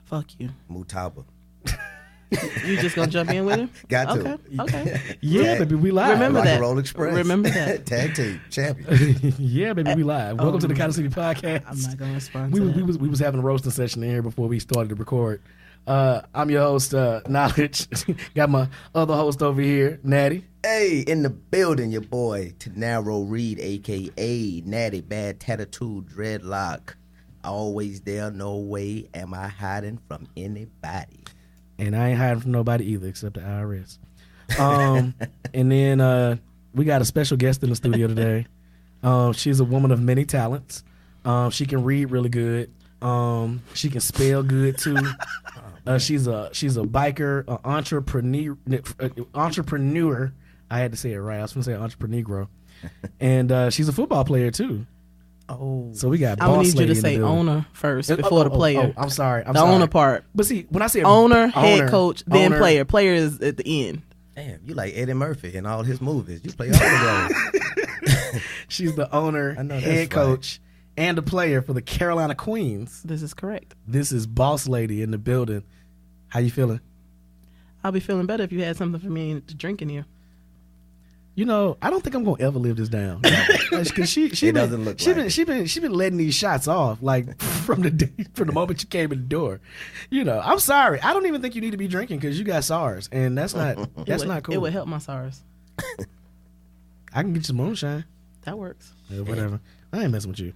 Fuck you. Mutaba. You just gonna jump in with him? Got to. Okay. Yeah, baby, we live. Remember Rock that. and Roll Express. Remember that. Tag team champion. Yeah, baby, we live. Welcome to the Sleepy Podcast. I'm not gonna respond to that. We was having a roasting session in here before we started to record. I'm your host, Knowledge. Got my other host over here, Natty. Hey, in the building, your boy, Tanaro Reed, a.k.a. Natty Bad Tattoo Dreadlock. Always there, no way am I hiding from anybody. And I ain't hiding from nobody either except the IRS. And then we got a special guest in the studio today. She's a woman of many talents. She can read really good. She can spell good too. She's a biker, entrepreneur. I had to say it right. I was going to say entrepreneur. And she's a football player too. Oh, so we got. I'm gonna need you to say owner first before the player. I'm sorry. The owner part. But see, when I say owner, head coach, then owner, player. Player is at the end. Damn, you like Eddie Murphy in all his movies. You play all the roles. She's the owner, head coach, and the player for the Carolina Queens. This is correct. This is Boss Lady in the building. How you feeling? I'll be feeling better if you had something for me to drink in here. You know, I don't think I'm gonna ever live this down. Cause she doesn't look like it. She been letting these shots off like from the moment you came in the door. You know, I'm sorry. I don't even think you need to be drinking because you got SARS, and that's not cool. It would help my SARS. I can get you some moonshine. That works. Yeah, whatever. I ain't messing with you.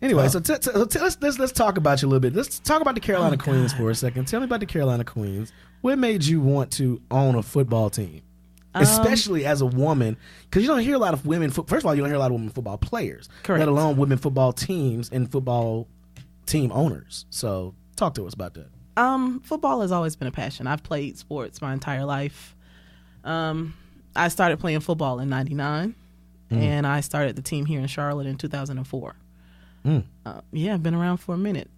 Anyway, so let's talk about you a little bit. Let's talk about the Carolina Queens for a second. Tell me about the Carolina Queens. What made you want to own a football team? Especially as a woman, because you don't hear a lot of women. First of all, you don't hear a lot of women football players, correct, let alone women football teams and football team owners. So, talk to us about that. Football has always been a passion. I've played sports my entire life. I started playing football in '99, and I started the team here in Charlotte in 2004. Yeah, I've been around for a minute.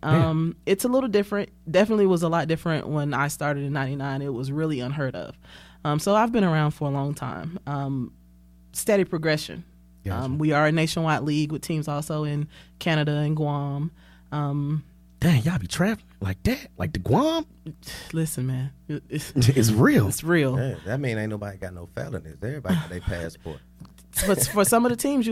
It's a little different. Definitely was a lot different when I started in '99. It was really unheard of. So I've been around for a long time. Steady progression. Gotcha. We are a nationwide league with teams also in Canada and Guam. Dang, y'all be traveling like that? Like the Guam? Listen, man. It's real. It's real. Yeah, that mean ain't nobody got no felonies. Everybody got their passport. But for some of the teams,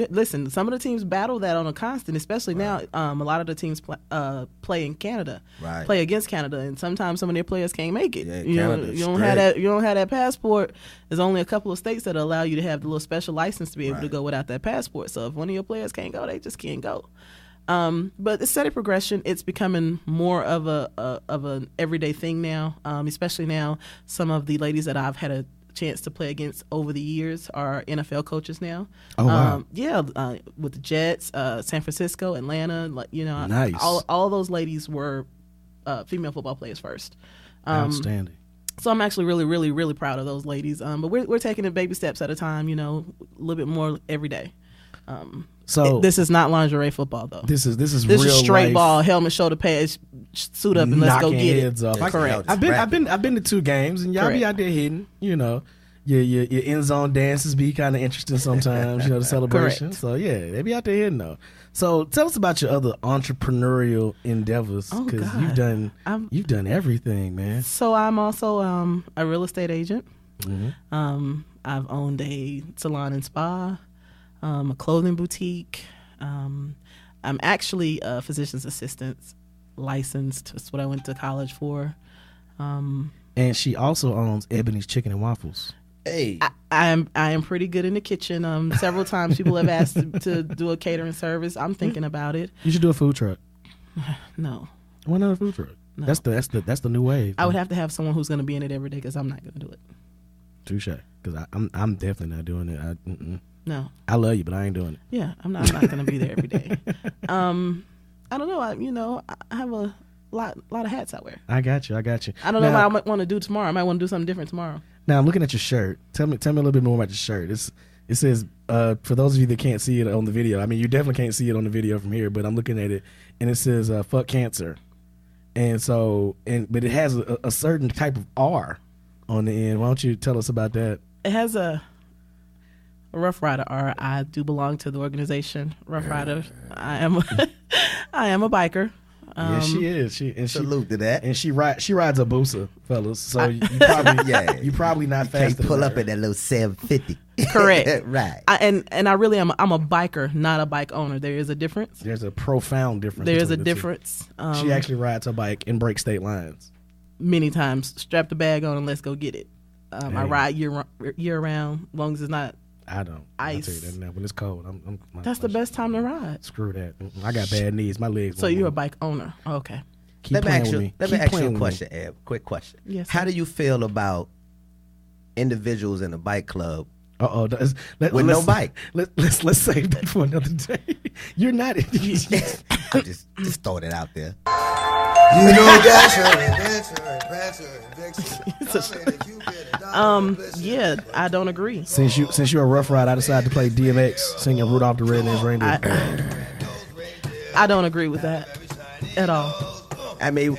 some of the teams battle that on a constant, especially now. A lot of the teams play in Canada, play against Canada, and sometimes some of their players can't make it. Yeah, you don't have that passport. There's only a couple of states that allow you to have the little special license to be able to go without that passport. So if one of your players can't go, they just can't go. But it's steady progression. It's becoming more of an everyday thing now. Especially now, some of the ladies that I've had a chance to play against over the years are NFL coaches now. Oh wow! With the Jets, San Francisco, Atlanta, nice. All those ladies were female football players first. Outstanding. So I'm actually really, really, really proud of those ladies. But we're taking it baby steps at a time. A little bit more every day. So this is not lingerie football though. This is real straight life. Ball, helmet, shoulder pads, suit up, and let's go get heads it. Off. Correct. I've been to 2 games, and y'all be out there hitting. Your end zone dances be kind of interesting sometimes. The celebration. Correct. So yeah, they be out there hitting though. So tell us about your other entrepreneurial endeavors because you've done everything, man. So I'm also a real estate agent. Mm-hmm. I've owned a salon and spa. A clothing boutique. I'm actually a physician's assistant, licensed. That's what I went to college for. And she also owns Ebony's Chicken and Waffles. Hey, I am pretty good in the kitchen. Several times people have asked to do a catering service. I'm thinking about it. You should do a food truck. No. Why not a food truck? No. That's the new wave. I would have to have someone who's going to be in it every day because I'm not going to do it. Touche. Because I'm definitely not doing it. No. I love you, but I ain't doing it. Yeah, I'm not going to be there every day. I don't know. I have a lot of hats I wear. I got you. I don't know what I might want to do tomorrow. I might want to do something different tomorrow. Now, I'm looking at your shirt. Tell me a little bit more about your shirt. It says, for those of you that can't see it on the video, I mean, you definitely can't see it on the video from here, but I'm looking at it, and it says, fuck cancer. And so, but it has a certain type of R on the end. Why don't you tell us about that? It has a Rough Rider R. I do belong to the organization Rough Rider. I am a biker. Yeah, she is. Salute to that. And she rides a Busa, fellas. So you probably you probably not fast. Can't pull up in that little 750. Correct. Right. And I really am. I'm a biker, not a bike owner. There is a difference. There's a profound difference. There's a difference. She actually rides her bike and breaks state lines. Many times. Strap the bag on and let's go get it. I ride year round, as long as it's not. I don't. Ice. I'll tell you that now. When it's cold, That's the best time to ride. Screw that. I got bad knees. My legs. So you're a bike owner. Okay. Let me ask you a question, Eb. Quick question. Yes. How do you feel about individuals in a bike club with no bike? Let's save that for another day. You're not. I'm just throwing it out there. Yeah, I don't agree. Since you're a rough ride, I decided to play DMX singing Rudolph the Red-Nosed Reindeer. I don't agree with that at all. I mean,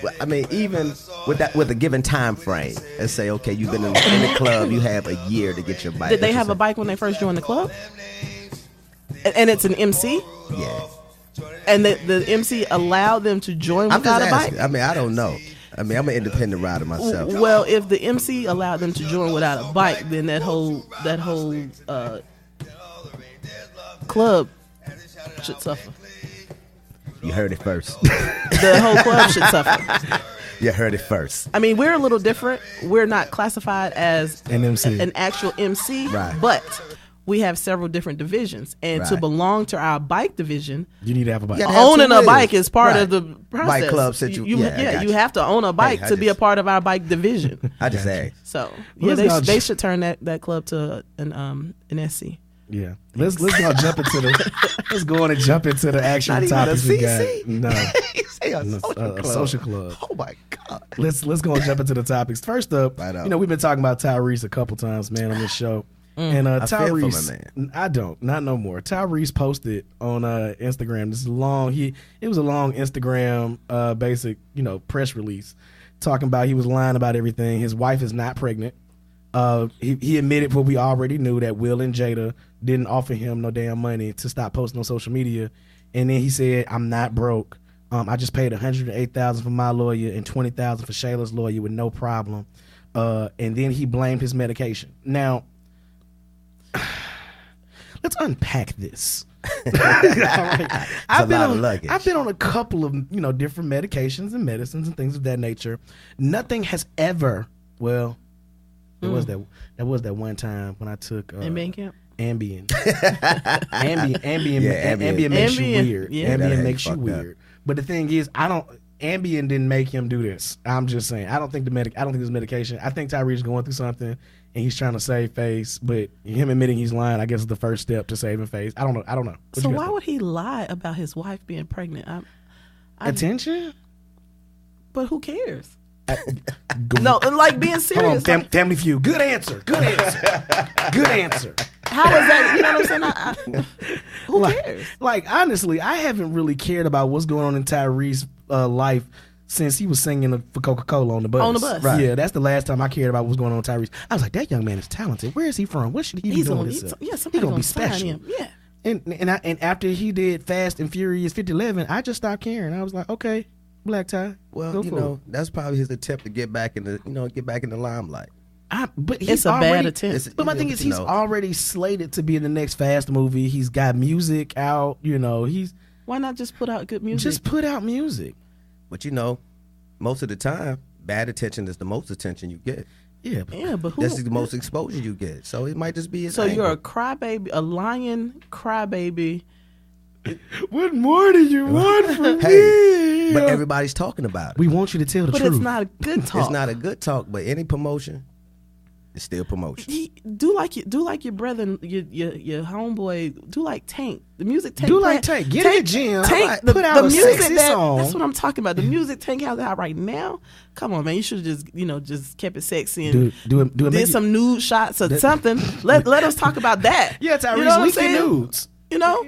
even with a given time frame, let's say, okay, you've been in the club, you have a year to get your bike. Did they have a bike when they first joined the club? And it's an MC? Yeah. And the MC allowed them to join without a bike? I mean, I don't know. I mean, I'm an independent rider myself. Well, if the MC allowed them to join without a bike, then that whole club should suffer. You heard it first. The whole club should suffer. You heard it first. I mean, we're a little different. We're not classified as an MC, an actual MC, right. But we have several different divisions, and to belong to our bike division, you need to have a bike. Owning a bike is part of the process. Bike club you have to own a bike to be a part of our bike division. I just asked. So they should turn that club to an SC. Yeah, let's go jump into the actual topics we got. No, a social club. Oh my God. Let's go and jump into the topics. First up, we've been talking about Tyrese a couple times, man, on this show. And Tyrese, I don't, not no more. Tyrese posted on Instagram. This is long. It was a long Instagram, basic, press release, talking about he was lying about everything. His wife is not pregnant. He admitted what we already knew, that Will and Jada didn't offer him no damn money to stop posting on social media. And then he said, "I'm not broke. I just paid $108,000 for my lawyer and $20,000 for Shayla's lawyer with no problem." And then he blamed his medication. Now, let's unpack this. I've been on a couple of different medications and medicines and things of that nature. Nothing has ever There was that one time when I took Ambien. Ambien makes you weird. Yeah. Ambien makes you weird. But the thing is, Ambien didn't make him do this. I'm just saying, I don't think this medication. I think Tyrese is going through something and he's trying to save face, but him admitting he's lying, I guess, is the first step to saving face. I don't know. So why would he lie about his wife being pregnant? Attention? But who cares? No, like, being serious. Hold on, Family Feud. Good answer. Good answer. How is that? You know what I'm saying? Who cares? Like, honestly, I haven't really cared about what's going on in Tyrese's life since he was singing for Coca-Cola on the bus. On the bus. Right. Yeah, that's the last time I cared about what's going on with Tyrese. I was like, that young man is talented. Where is he from? What should he be doing this? He's going to be special. Him. Yeah. And after he did Fast and Furious 5011, I just stopped caring. I was like, okay, Black Ty. Well, that's probably his attempt to get back in the limelight. But it's a bad attempt. But my thing is, he's already slated to be in the next Fast movie. He's got music out. Why not just put out good music? Just put out music. But most of the time, bad attention is the most attention you get. Yeah, but that's the most exposure you get. So it might just be his angle. You're a crybaby, a lying crybaby. What more do you want from me? But everybody's talking about it. We want you to tell the truth. But it's not a good talk. It's not a good talk, but any promotion, it's still promotion. Do like your brother, your homeboy. Do like Tank. The music Tank. Do like Tank. Get in the gym. Tank. Put out the music song. That's what I'm talking about. The music Tank has out right now. Come on, man. You should have just kept it sexy and did some nude shots or something. Let us talk about that. Yeah, Tyrese, leaking nudes. Do a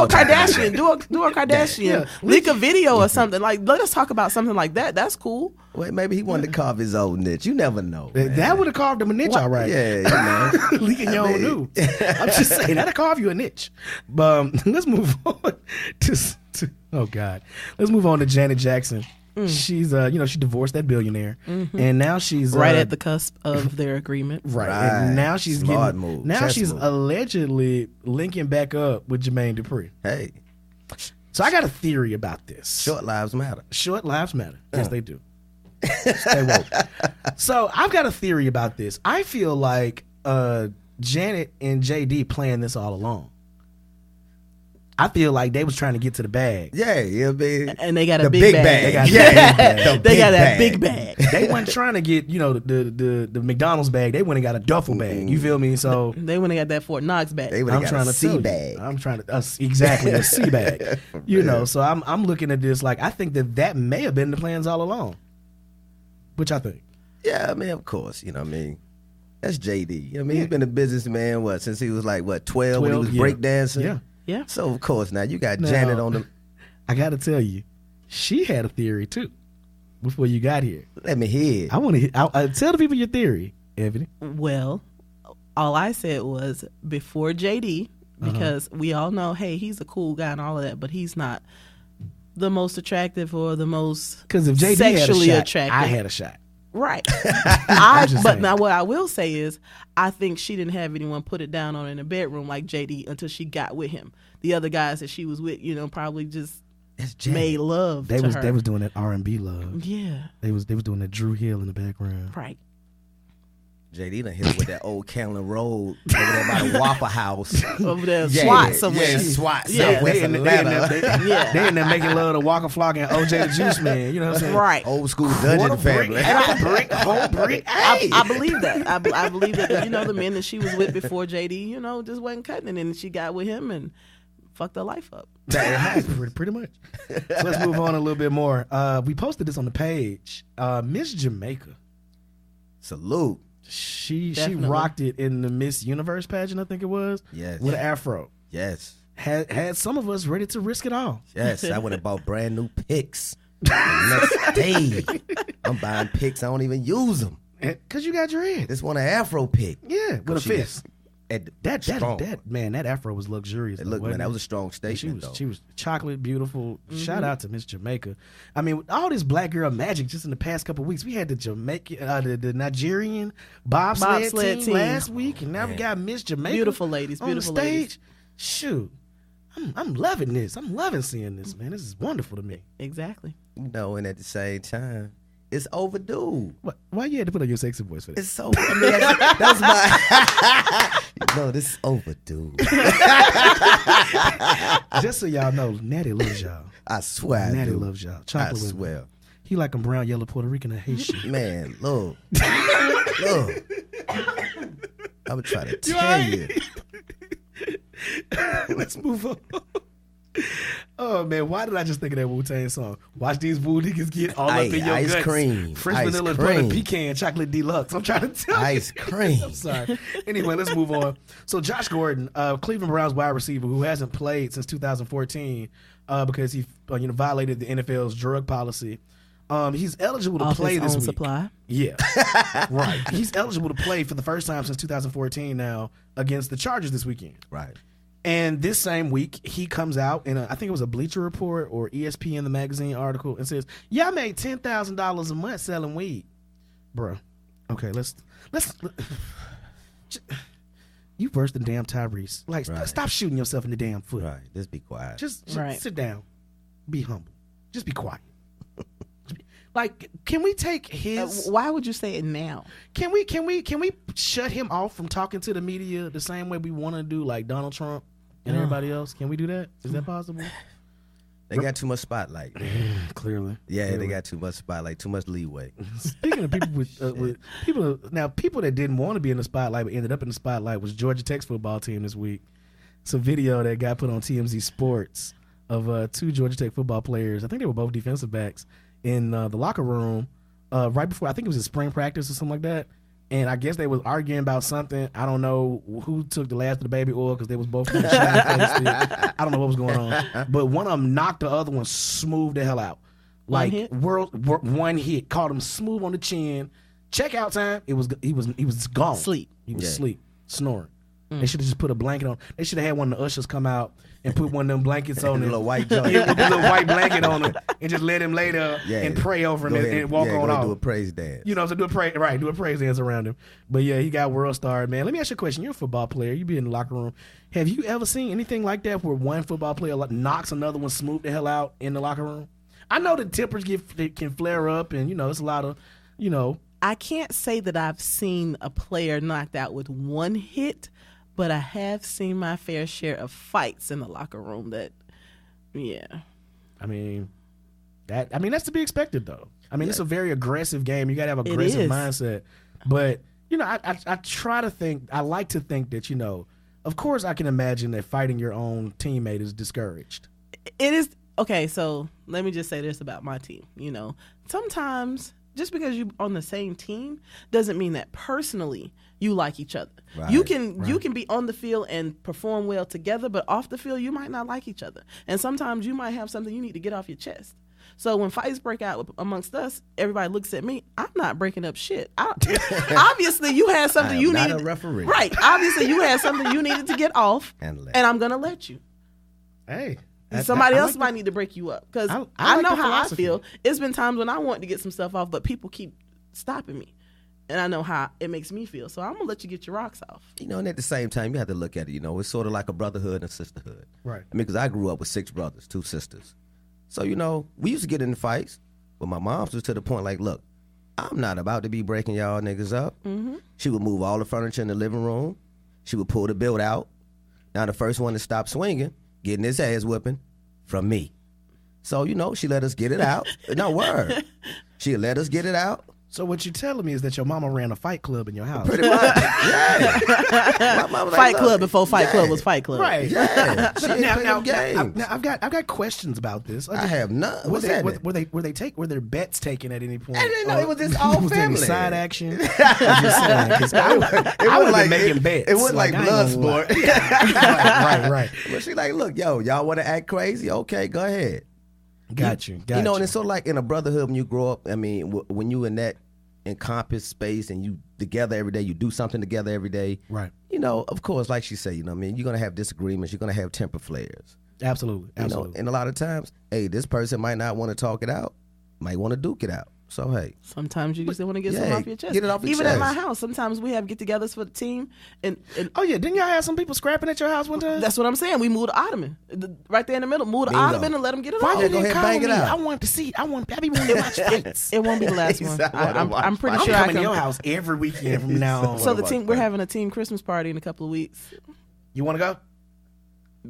Kardashian. Do a Kardashian. Yeah. Leak a video or something. Like, let us talk about something like that. That's cool. Well, maybe he wanted to carve his own niche. You never know. That would have carved him a niche, all right. Yeah, leaking your own nudes. I'm just saying, that'll carve you a niche. But let's move on to Oh God. Let's move on to Janet Jackson. She's she divorced that billionaire, and now she's right at the cusp of their agreement. Right. And now she's Smart getting move. now Chess she's move. allegedly linking back up with Jermaine Dupri. Hey, So I got a theory about this. short lives matter. Short lives matter. Yes, they do. Stay woke. So I've got a theory about this. I feel like Janet and JD planned this all along. I feel like they was trying to get to the bag. Yeah, you know what I mean? And they got a The big bag. bag. They got Yeah, They got that bag. big bag. They wasn't trying to get, the McDonald's bag. They went and got a duffel bag. You feel me? So They went and got that Fort Knox bag. They would have got trying a to tell sea you. bag. I'm trying to exactly a sea bag. So I'm looking at this like I think that may have been the plans all along. Which I think. Yeah, I mean, of course. You know what I mean? That's JD. You know what I mean? He's been a businessman, since he was 12 when he was breakdancing? Yeah. Yeah. So, of course, now you got Now- Janet on the... I got to tell you, she had a theory too. Before you got here, Let me hear it. I want to tell the people your theory, Ebony. Well, all I said was before JD, because we all know, hey, he's a cool guy and all of that, but he's not the most attractive or the most Because if JD sexually had a shot, attractive. I had a shot. Right. just But saying. now what I will say is I think she didn't have anyone put it down on in the bedroom like JD until she got with him. The other guys that she was with, probably just That's Janet. made love They to was her. they was doing that R&B love. Yeah. They was doing that Drew Hill in the background. Right. JD done hit her with that old Camden Road over there by the Waffle House. Over there, Yeah, SWAT somewhere. Yeah, SWAT. Yeah, Southwest they in Atlanta. Yeah. They in there making love to Walker Flock and OJ the Juice Man. You know what I'm saying? Right. Old school dungeon Quarter brick, family. half brick, whole brick. Hey. I believe that. I believe that. The men that she was with before JD, just wasn't cutting it, and she got with him and fucked her life up. Pretty much. So let's move on a little bit more. We posted this on the page. Miss Jamaica. Salute. She Definitely. rocked it in the Miss Universe pageant, I think it was. Yes. With an afro. Yes. Had some of us ready to risk it all. Yes. I went and bought brand new picks. The next day, I'm buying picks. I don't even use them. Because you got your head. This one an Afro pick. Yeah, with a She got- fist. That afro was luxurious. Look, man, that was a strong She statement, though. was chocolate beautiful. Shout out to Miss Jamaica. I mean, with all this black girl magic just in the past couple of weeks, we had the Jamaican, the Nigerian bobsled team last week, and now we got Miss Jamaica. Beautiful ladies, on beautiful the stage. ladies. Shoot, I'm loving this. I'm loving seeing this, man. This is wonderful to me. Exactly. And at the same time, it's overdue. Why you had to put on your sexy voice for this? It's so. I mean, that's my. No, this is overdue. Just so y'all know, Natty loves y'all. I swear, I Natty do. loves y'all. I Chocolate with me. swear, He like them brown, yellow, Puerto Rican, and Haitian. man. Look. I'm trying to tell you. Let's move on. Oh man, why did I just think of that Wu-Tang song? Watch these Wu niggas get all up in your Ice guts. cream. Fresh Ice vanilla cream. butter pecan chocolate deluxe. I'm trying to tell you. Ice cream. I'm sorry. Anyway, let's move on. So Josh Gordon, Cleveland Browns wide receiver who hasn't played since 2014 because he violated the NFL's drug policy. He's eligible to Off play his this own week. supply. Yeah, right. He's eligible to play for the first time since 2014 now against the Chargers this weekend. Right. And this same week, he comes out in I think it was a Bleacher Report or ESPN the magazine article and says, "Yeah, I made $10,000 a month selling weed, bro." Okay, let's. You worse than damn Tyrese. Like, Right. stop shooting yourself in the damn foot. Right. Just be quiet. Just Right. sit down, be humble, just be quiet. Like, can we take his? Why would you say it now? Can we shut him off from talking to the media the same way we want to do, like Donald Trump and everybody else? Can we do that? Is that possible? They got too much spotlight. Clearly. Yeah, they got too much spotlight, too much leeway. Speaking of people with people that didn't want to be in the spotlight but ended up in the spotlight was Georgia Tech's football team this week. It's a video that got put on TMZ Sports of two Georgia Tech football players. I think they were both defensive backs in the locker room right before, I think it was a spring practice or something like that. And I guess they was arguing about something. I don't know who took the last of the baby oil because they was both kind of I don't know what was going on. But one of them knocked the other one smooth the hell out. Like one hit. Caught him smooth on the chin. Check out time. He was gone. Sleep. He was asleep, snoring. They should have just put a blanket on. They should have had one of the ushers come out and put one of them blankets on him. A little white joint. Yeah, with a little white blanket on him and just let him lay there and pray over him and walk on off. Do a praise dance. You know, so do a praise dance around him. But yeah, he got world star, man. Let me ask you a question. You're a football player. You be in the locker room. Have you ever seen anything like that where one football player knocks another one smooth the hell out in the locker room? I know that tempers can flare up, and it's a lot of, I can't say that I've seen a player knocked out with one hit, but I have seen my fair share of fights in the locker room I mean, that's to be expected, though. I mean, it's a very aggressive game. You got to have aggressive mindset. But, I try to think, I like to think that, of course I can imagine that fighting your own teammate is discouraged. It is. Okay, so let me just say this about my team. Sometimes just because you're on the same team doesn't mean that personally you like each other. Right, you can be on the field and perform well together, but off the field you might not like each other. And sometimes you might have something you need to get off your chest. So when fights break out amongst us, everybody looks at me. I'm not breaking up shit. Obviously, you had something you needed. Not a referee. Right. Obviously, you had something you needed to get off, and I'm going to let you. Hey. Somebody else might need to break you up because I know how I feel. It's been times when I want to get some stuff off, but people keep stopping me. And I know how it makes me feel. So I'm going to let you get your rocks off. And at the same time, you have to look at it. It's sort of like a brotherhood and sisterhood. Right. Because I grew up with 6 brothers, 2 sisters. So, we used to get in fights, but my mom was to the point like, look, I'm not about to be breaking y'all niggas up. Mm-hmm. She would move all the furniture in the living room. She would pull the belt out. Now the first one to stop swinging, getting his ass whipping from me. So, she let us get it out. No word. She let us get it out. So what you're telling me is that your mama ran a fight club in your house. Pretty much, yeah. Fight club before Fight Club was Fight Club. Right. Yeah. Now I've got questions about this. I have none. Were there bets taken at any point? I didn't know it was this all was family. Was there any side action? I would like making bets. It wasn't like blood sport. Right. But she like, look, y'all want to act crazy? Okay, go ahead. Got you. And it's sort of like in a brotherhood when you grow up. I mean, when you in that encompassed space and you together every day, you do something together every day. Right. Of course, like she said, you're gonna have disagreements. You're gonna have temper flares. Absolutely. And a lot of times, hey, this person might not want to talk it out, might want to duke it out. So hey, sometimes you just want to get something off your chest. Get it off your Even chest. at my house, sometimes we have get-togethers for the team. And oh yeah, didn't y'all have some people scrapping at your house one time? That's what I'm saying. We moved the ottoman right there in the middle. Move the ottoman and let them get it Why off. you didn't go ahead, call bang me? it out. I want to see. I want people to watch fights. It won't be the last one. I'm pretty sure I'm coming to your house every weekend from now on. So we're having a team Christmas party in a couple of weeks. You want to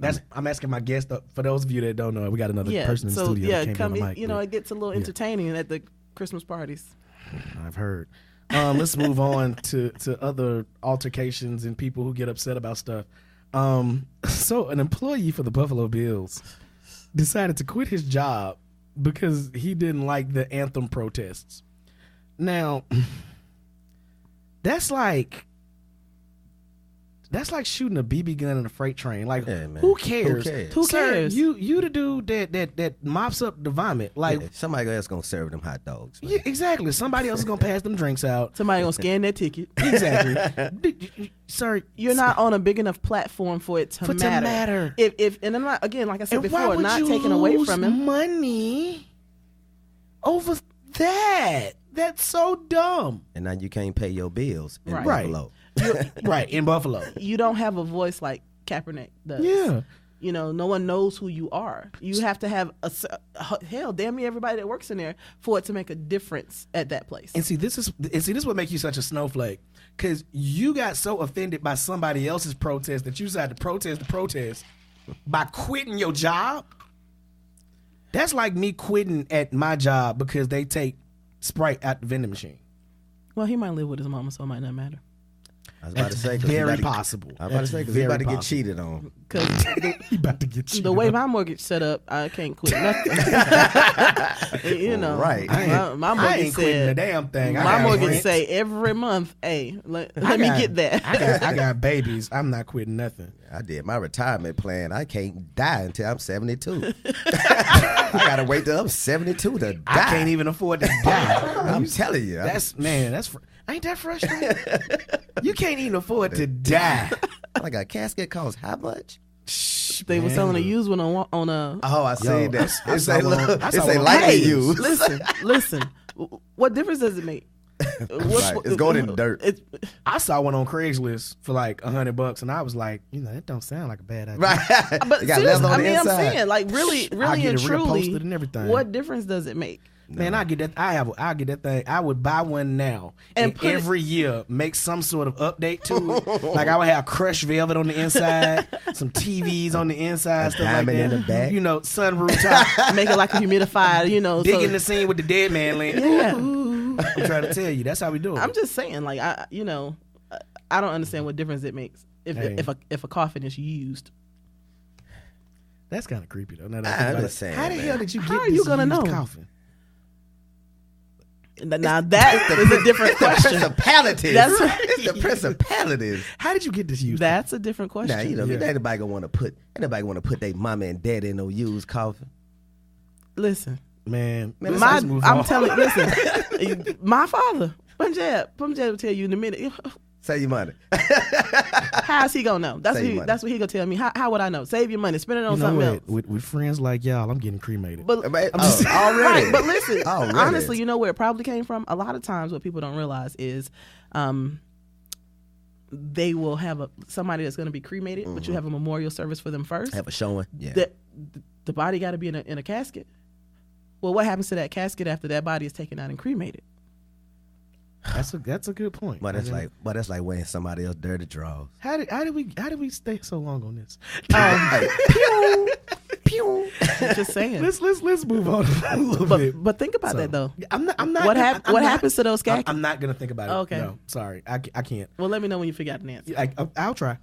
go? I'm asking my guest. For those of you that don't know, we got another person in the studio. Yeah, that come. the mic, it gets a little entertaining at the Christmas parties. I've heard. Let's move on to other altercations and people who get upset about stuff. So an employee for the Buffalo Bills decided to quit his job because he didn't like the anthem protests. Now, that's like shooting a BB gun in a freight train. Like, who cares? Who cares? Sir, you the dude that mops up the vomit. Like, somebody else gonna serve them hot dogs. Yeah, exactly. Somebody else is gonna pass them drinks out. Somebody gonna scan their ticket. Exactly. Sir, you're not on a big enough platform for it to matter. If and I'm not, again, like I said before, not taken away from him. Money over that. That's so dumb. And now you can't pay your bills in Buffalo. Right, in Buffalo. You don't have a voice like Kaepernick does. Yeah. No one knows who you are. You have to have damn me everybody that works in there for it to make a difference at that place. And see, this is what makes you such a snowflake, because you got so offended by somebody else's protest that you decided to protest the protest by quitting your job. That's like me quitting at my job because they take Sprite out the vending machine. Well, he might live with his mama, so it might not matter. I was about to say, very possible. I was about to say, because he's about to get cheated on. Because he about to get cheated the way my mortgage set up, I can't quit nothing. Right. My mortgage I ain't quitting a damn thing. My mortgage say every month, hey, let me get that. I got babies. I'm not quitting nothing. I did my retirement plan. I can't die until I'm 72. I gotta wait till I'm 72 to die. I can't even afford to die. I'm telling you. Ain't that frustrating? You can't even afford to die. Like a casket costs how much? They were selling a used one on a. Oh, I see that. I It's a saw lightly used. Listen. What difference does it make? Right. It's going in the dirt. I saw one on Craigslist for like $100, and I was like, that don't sound like a bad idea. Right. But It got seriously, leather on I the mean, I'm inside. saying, like, really I get and it truly, reposted and everything. what difference does it make? Man, I get that. I get that thing. I would buy one now and put every year make some sort of update to it. Like I would have crushed velvet on the inside, some TVs on the inside, stuff like diamond that. in the back. Sunroof top, Make it like a humidifier, digging the scene with the dead man link. Yeah. I'm trying to tell you, that's how we do it. I'm just saying, like, I don't understand what difference it makes if a coffin is used. That's kind of creepy though. Now that I'm I think about just it. saying, How the man. hell did you get How are this you gonna used know? coffin? Now that is a different question. Principalities. That's- It's the principalities. How did you get this used? That's a different question. Now anybody gonna want to put their mama and daddy in no used coffin. Listen, man, let's move on. I'm telling you, listen, my father, Punjab will tell you in a minute. Save your money. How's he gonna know? That's what he gonna tell me. How would I know? Save your money, spend it on something else. With friends like y'all, I'm getting cremated. But Already. right, but listen, Already. honestly, you know where it probably came from? A lot of times what people don't realize is they will have somebody that's going to be cremated, but you have a memorial service for them first. Have a showing. Yeah. The body got to be in a casket. Well, what happens to that casket after that body is taken out and cremated? That's a good point. But it's like wearing somebody else's dirty drawers. How did we stay so long on this? Pew. Just saying. Let's move on a little bit. But think about that though. I'm not. What happens to those caskets? I'm not gonna think about it. Okay. No, sorry, I can't. Well, let me know when you figure out an answer. I'll try.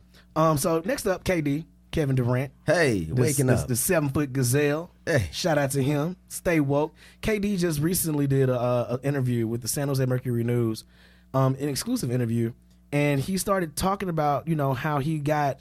So next up, Kevin Durant. Hey, waking up. The 7-foot gazelle. Hey. Shout out to him. Stay woke. KD just recently did an interview with the San Jose Mercury News, an exclusive interview, and he started talking about how he got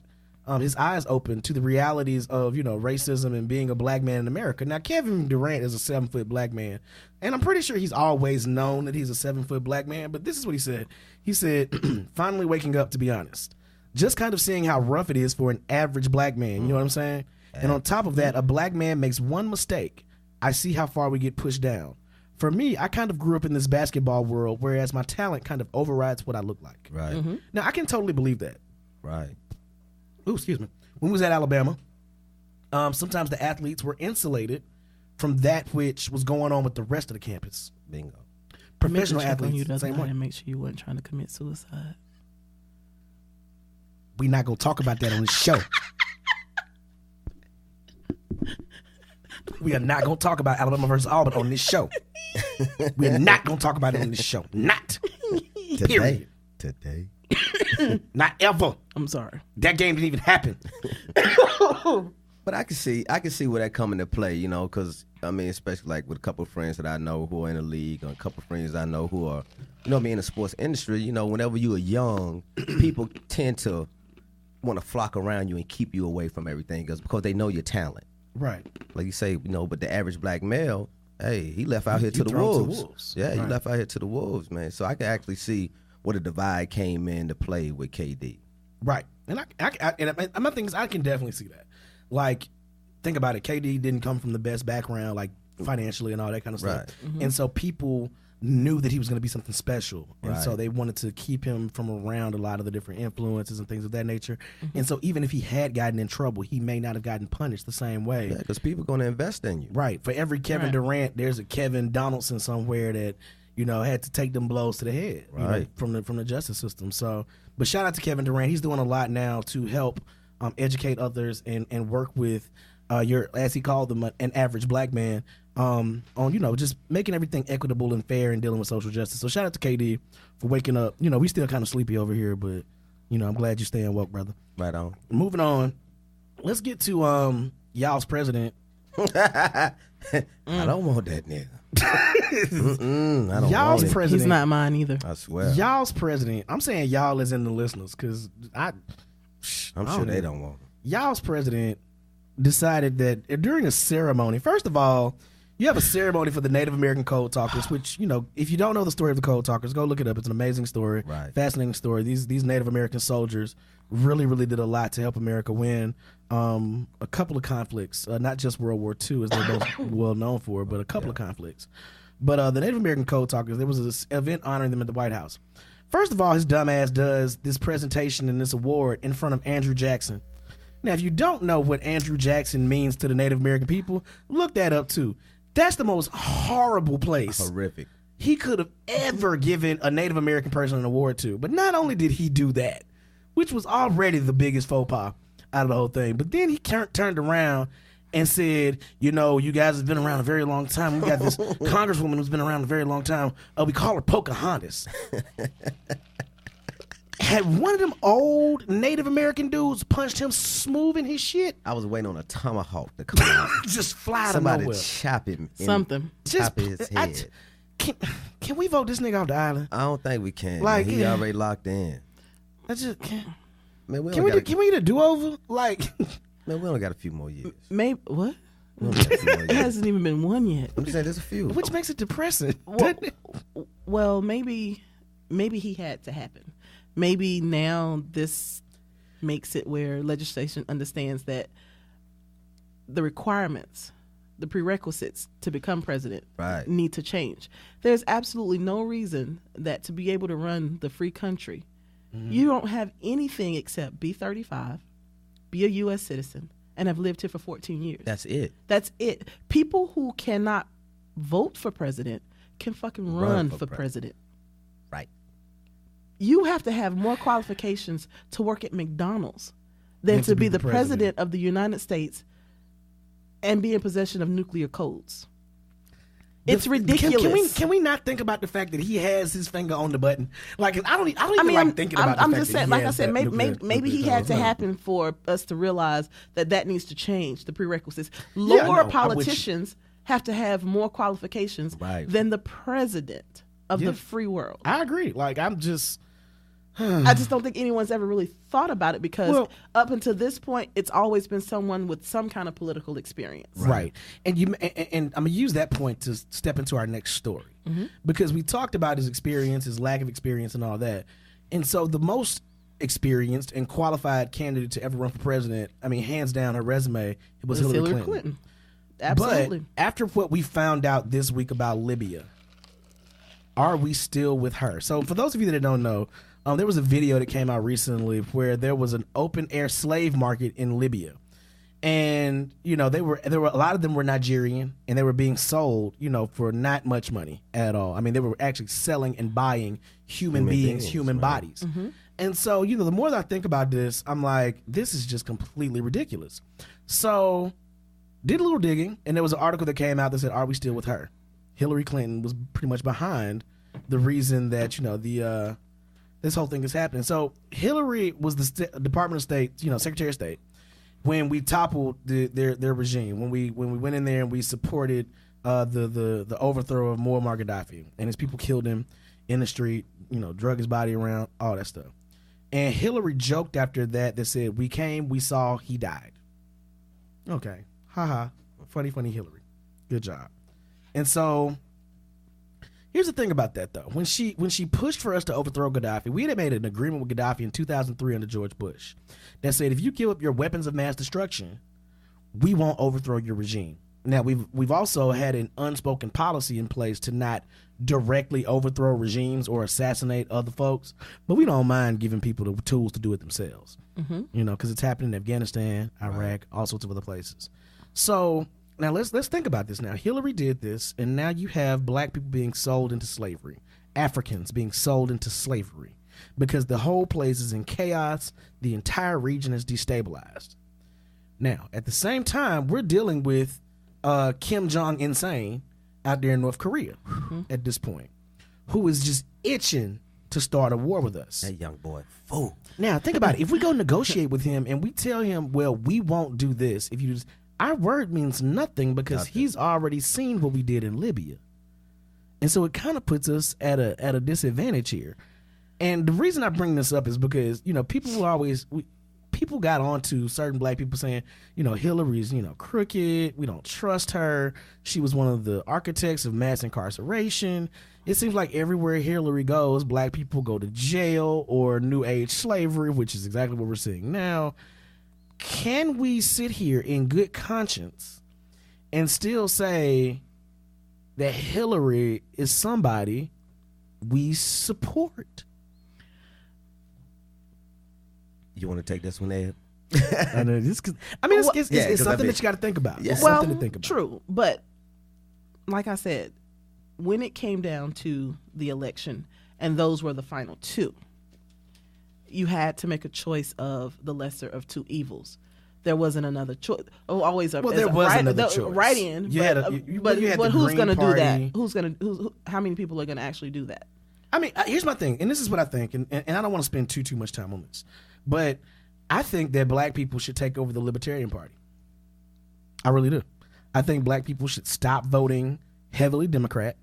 his eyes open to the realities of racism and being a black man in America. Now Kevin Durant is a 7-foot black man, and I'm pretty sure he's always known that he's a 7-foot black man. But this is what he said. He said, "Finally waking up, to be honest. Just kind of seeing how rough it is for an average black man. You know what I'm saying? And on top of that, a black man makes one mistake. I see how far we get pushed down. For me, I kind of grew up in this basketball world, whereas my talent kind of overrides what I look like." Right. Mm-hmm. Now, I can totally believe that. Right. Ooh, excuse me. When we was at Alabama, sometimes the athletes were insulated from that which was going on with the rest of the campus. Bingo. Professional Make a check on athletes, you the other same night way. and make sure you weren't trying to commit suicide. We're not going to talk about that on this show. We are not going to talk about Alabama versus Auburn on this show. We are not going to talk about it on this show. Not. Period. Today. Not ever. I'm sorry. That game didn't even happen. But I can see where that come into play, because I mean, especially like with a couple of friends that I know who are in the league, or a couple of friends I know who are, me in the sports industry. Whenever you are young, people tend to want to flock around you and keep you away from everything else because they know your talent. Right. Like you say, but the average black male, hey, he left out here to the thrown to wolves. wolves. Yeah, he Right. left out here to the wolves, man. So I can actually see where the divide came into play with KD. Right. And my thing is, I can definitely see that. Like, think about it. KD didn't come from the best background, like financially and all that kind of stuff. Right. Mm-hmm. And so people knew that he was going to be something special. And so Right. they wanted to keep him from around a lot of the different influences and things of that nature. Mm-hmm. And so even if he had gotten in trouble, he may not have gotten punished the same way. Yeah, because people going to invest in you. Right. For every Kevin Right. Durant, there's a Kevin Donaldson somewhere that, had to take them blows to the head Right. from the justice system. So, but shout out to Kevin Durant. He's doing a lot now to help educate others and work with as he called them, an average black man on just making everything equitable and fair and dealing with social justice. So shout out to KD for waking up. We still kind of sleepy over here, but I'm glad you're staying woke, brother. Right on. Moving on, let's get to y'all's president. I don't want that nigga. I don't Y'all's want it. president. He's not mine either. I swear. Y'all's president. I'm saying y'all as in the listeners, because I'm sure they don't want him. Y'all's president decided that during a ceremony, first of all, You have a ceremony for the Native American Code Talkers, which, you know, if you don't know the story of the Code Talkers, go look it up. It's an amazing story, fascinating story. These Native American soldiers really, really did a lot to help America win a couple of conflicts, not just World War II, as they're both well known for, but a couple of conflicts. But the Native American Code Talkers, there was this event honoring them at the White House. First of all, his dumb ass does this presentation and this award in front of Andrew Jackson. Now, if you don't know what Andrew Jackson means to the Native American people, look that up too. That's the most horrible place. Horrific. He could have ever given a Native American person an award to. But not only did he do that, which was already the biggest faux pas out of the whole thing, but then he turned around and said, you know, you guys have been around a very long time. We got this congresswoman who's been around a very long time. We call her Pocahontas. Had one of them old Native American dudes punched him smooth in his shit? I was waiting on a tomahawk to come out. Just fly to Somebody nowhere. chop him. Something. Chop his head. Can we vote this nigga off the island? I don't think we can. Like, man. He already locked in. I just can't. Man, Can we get a do-over? Like, man, we only got a few more years. Maybe what? We only got a few more It years. hasn't even been one yet. I'm just saying, there's a few. which makes it depressing. Well, maybe he had to happen. Maybe now this makes it where legislation understands that the requirements, the prerequisites to become president need to change. There's absolutely no reason that to be able to run the free country, you don't have anything except be 35, be a U.S. citizen, and have lived here for 14 years. That's it. That's it. People who cannot vote for president can fucking run for president. Right. You have to have more qualifications to work at McDonald's than to be the president of the United States and be in possession of nuclear codes. It's ridiculous. Can we not think about the fact that he has his finger on the button? Like, I don't even like thinking about the fact just that saying, he like I has said, that maybe he had to happen for us to realize that needs to change, the prerequisites. Yeah, Lower no, politicians have to have more qualifications than the president of the free world. I agree. Like, I just don't think anyone's ever really thought about it because up until this point, it's always been someone with some kind of political experience. Right. And I'm going to use that point to step into our next story because we talked about his experience, his lack of experience and all that. And so the most experienced and qualified candidate to ever run for president, I mean, hands down, her resume, it was Hillary Clinton. Absolutely. But after what we found out this week about Libya, are we still with her? So for those of you that don't know, there was a video that came out recently where there was an open air slave market in Libya, and you know there were a lot of them were Nigerian, and they were being sold, you know, for not much money at all. I mean, they were actually selling and buying human beings, human bodies. And so, you know, the more that I think about this, I'm like, this is just completely ridiculous. So, did a little digging, and there was an article that came out that said, "Are we still with her?" Hillary Clinton was pretty much behind the reason that, you know, this whole thing is happening. So Hillary was the Department of State, you know, Secretary of State, when we toppled their regime, when we went in there and we supported the overthrow of Muammar Gaddafi, and his people killed him in the street, you know, drug his body around, all that stuff. And Hillary joked after that said, "We came, we saw, he died." Okay, haha, funny Hillary, good job. And so here's the thing about that, though. When she pushed for us to overthrow Gaddafi, we had made an agreement with Gaddafi in 2003 under George Bush that said if you give up your weapons of mass destruction, we won't overthrow your regime. Now, we've also had an unspoken policy in place to not directly overthrow regimes or assassinate other folks, but we don't mind giving people the tools to do it themselves. You know, because it's happening in Afghanistan, Iraq, all sorts of other places. So now let's think about this. Now Hillary did this, and now you have black people being sold into slavery, Africans being sold into slavery, because the whole place is in chaos. The entire region is destabilized. Now, at the same time, we're dealing with Kim Jong insane out there in North Korea at this point, who is just itching to start a war with us. That young boy, fool. Now think about it. If we go negotiate with him and we tell him, well, we won't do this if you just, our word means nothing because he's already seen what we did in Libya. And so it kind of puts us at a disadvantage here. And the reason I bring this up is because, you know, people people got onto certain black people saying, Hillary's, crooked. We don't trust her. She was one of the architects of mass incarceration. It seems like everywhere Hillary goes, black people go to jail or new age slavery, which is exactly what we're seeing now. Can we sit here in good conscience and still say that Hillary is somebody we support? You want to take this one, Ed? It's something that you got to think about. Yeah. It's Well, something to think about. true, but like I said, when it came down to the election and those were the final two, you had to make a choice of the lesser of two evils. There wasn't another choice. There was another choice. Right in, but who's going to do that? How many people are going to actually do that? I mean, here's my thing, and this is what I think, and I don't want to spend too much time on this, but I think that black people should take over the Libertarian Party. I really do. I think black people should stop voting heavily Democrat.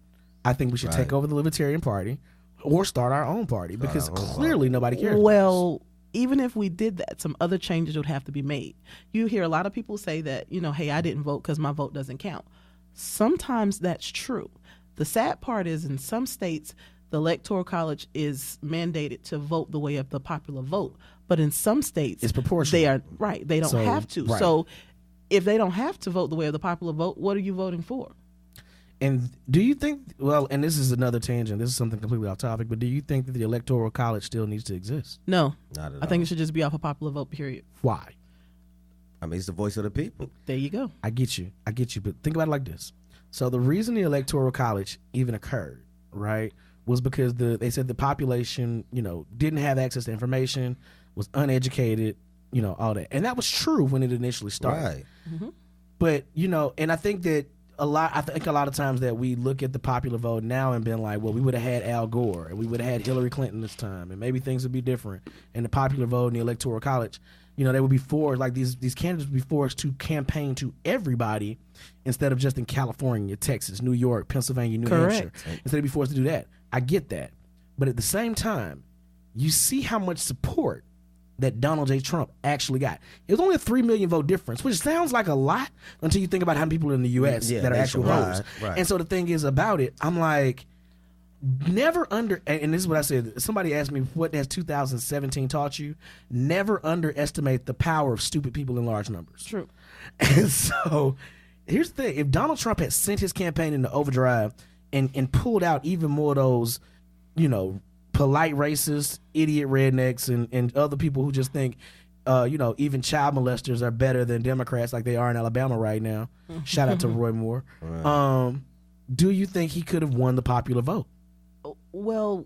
I think we should take over the Libertarian Party or start our own party because clearly nobody cares. Well, even if we did that, some other changes would have to be made. You hear a lot of people say that, hey, I didn't vote because my vote doesn't count. Sometimes that's true. The sad part is in some states, the Electoral College is mandated to vote the way of the popular vote. But in some states, it's proportional. They are right. They don't have to. Right. So if they don't have to vote the way of the popular vote, what are you voting for? And do you think, and this is another tangent, this is something completely off topic, but do you think that the Electoral College still needs to exist? No. Not at all. I think it should just be off a popular vote, period. Why? I mean, it's the voice of the people. There you go. I get you. But think about it like this. So the reason the Electoral College even occurred, right, was because they said the population, didn't have access to information, was uneducated, all that. And that was true when it initially started. Right. Mm-hmm. But, and I think that a lot of times that we look at the popular vote now and been like, well, we would have had Al Gore and we would have had Hillary Clinton this time and maybe things would be different. And the popular vote in the Electoral College, they would be forced, like these candidates would be forced to campaign to everybody instead of just in California, Texas, New York, Pennsylvania, New Hampshire. Instead of be forced to do that. I get that. But at the same time, you see how much support that Donald J. Trump actually got. It was only a 3 million vote difference, which sounds like a lot until you think about how many people in the U.S. that are actual voters. Right. And so the thing is about it, I'm like, and this is what I said. Somebody asked me, what has 2017 taught you? Never underestimate the power of stupid people in large numbers. True. And so here's the thing. If Donald Trump had sent his campaign into overdrive and pulled out even more of those, polite racists, idiot rednecks, and other people who just think, even child molesters are better than Democrats like they are in Alabama right now. Shout out to Roy Moore. Right. Do you think he could have won the popular vote? Well,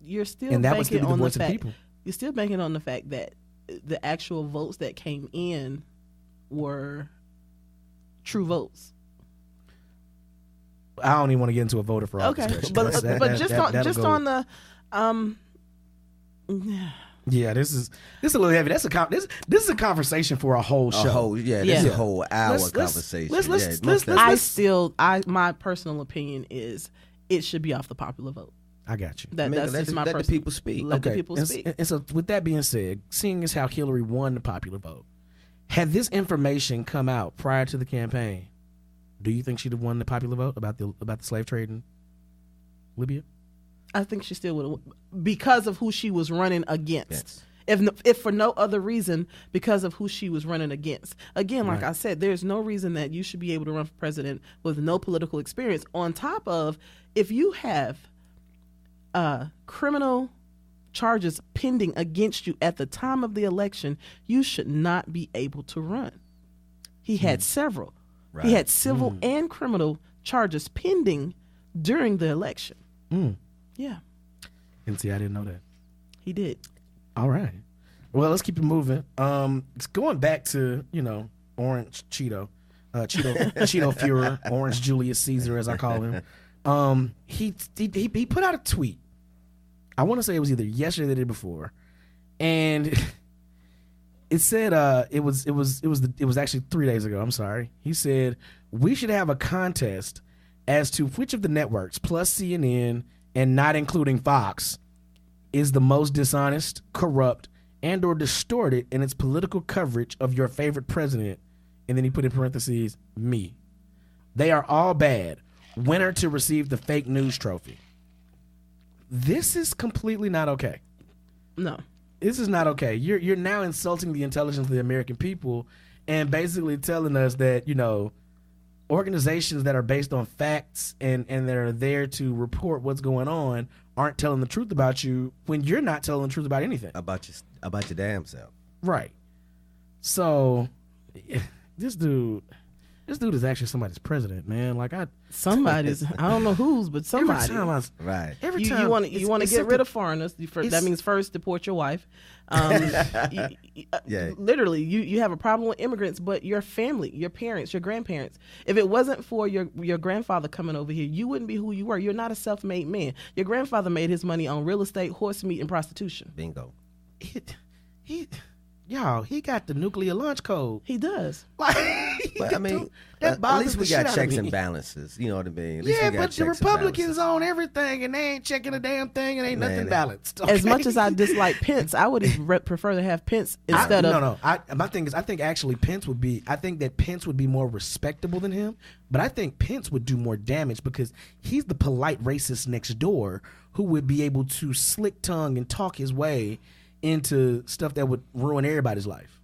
you're still and that was still banking the on the voice of the fact people. You're still banking on the fact that the actual votes that came in were true votes. I don't even want to get into a voter fraud discussion. But just on the yeah, this is a little heavy. This is a conversation for a whole show. This is a whole hour conversation. My personal opinion is it should be off the popular vote. I got you. Let the people speak. Let the people speak. And so with that being said, seeing as how Hillary won the popular vote, had this information come out prior to the campaign, do you think she'd have won the popular vote about the slave trade in Libya? I think she still would have, because of who she was running against. Yes. If for no other reason, because of who she was running against. Again, like I said, there's no reason that you should be able to run for president with no political experience. On top of, if you have criminal charges pending against you at the time of the election, you should not be able to run. He had several. Right. He had civil and criminal charges pending during the election. Yeah. And see, I didn't know that. He did. All right. Well, let's keep it moving. It's going back to, Orange Cheeto. Cheeto Fuhrer, Orange Julius Caesar, as I call him. He put out a tweet. I want to say it was either yesterday or the day before. And it said it was actually 3 days ago. I'm sorry. He said we should have a contest as to which of the networks plus CNN and not including Fox is the most dishonest, corrupt, and or distorted in its political coverage of your favorite president, and then he put in parentheses, me. They are all bad. Winner to receive the fake news trophy. This is completely not okay. No. This is not okay. You're now insulting the intelligence of the American people and basically telling us that, you know, organizations that are based on facts and that are there to report what's going on aren't telling the truth about you when you're not telling the truth about anything. About your damn self. Right. So this dude is actually somebody's president, man. Like somebody's, I don't know whose, but somebody. Every time You want to get rid of foreigners. That means first deport your wife. Literally, you have a problem with immigrants, but your family, your parents, your grandparents. If it wasn't for your grandfather coming over here, you wouldn't be who you were. You're not a self-made man. Your grandfather made his money on real estate, horse meat, and prostitution. Bingo. He got the nuclear launch code. He does. But I mean, at least we got checks and balances. You know what I mean? Yeah, but the Republicans own everything, and they ain't checking a damn thing, and ain't nothing balanced. Okay? As much as I dislike Pence, I would even prefer to have Pence instead of. No. My thing is, I think actually Pence would be. I think that Pence would be more respectable than him, but I think Pence would do more damage because he's the polite racist next door who would be able to slick tongue and talk his way into stuff that would ruin everybody's life.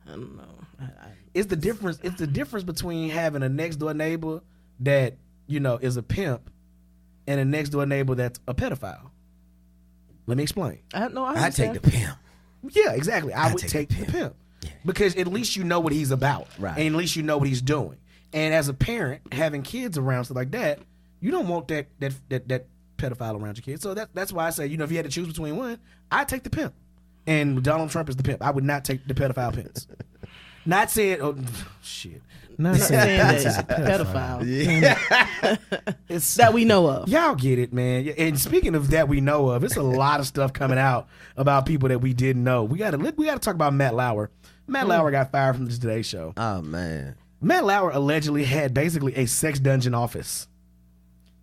I don't know. It's the difference. It's the difference between having a next door neighbor that, you know, is a pimp and a next door neighbor that's a pedophile. Let me explain. I take the pimp. Yeah, exactly. I would take the pimp. Yeah. Because at least you know what he's about. Right. And at least you know what he's doing. And as a parent, having kids around, stuff like that, you don't want that pedophile around your kids. So that's why I say, you know, if you had to choose between one, I'd take the pimp. And Donald Trump is the pimp. I would not take the pedophile Pence. Not saying, not saying that he's a pedophile. Yeah. It's that we know of. Y'all get it, man. And speaking of that we know of, it's a lot of stuff coming out about people that we didn't know. We got to talk about Matt Lauer. Matt Lauer got fired from the Today Show. Oh, man. Matt Lauer allegedly had basically a sex dungeon office.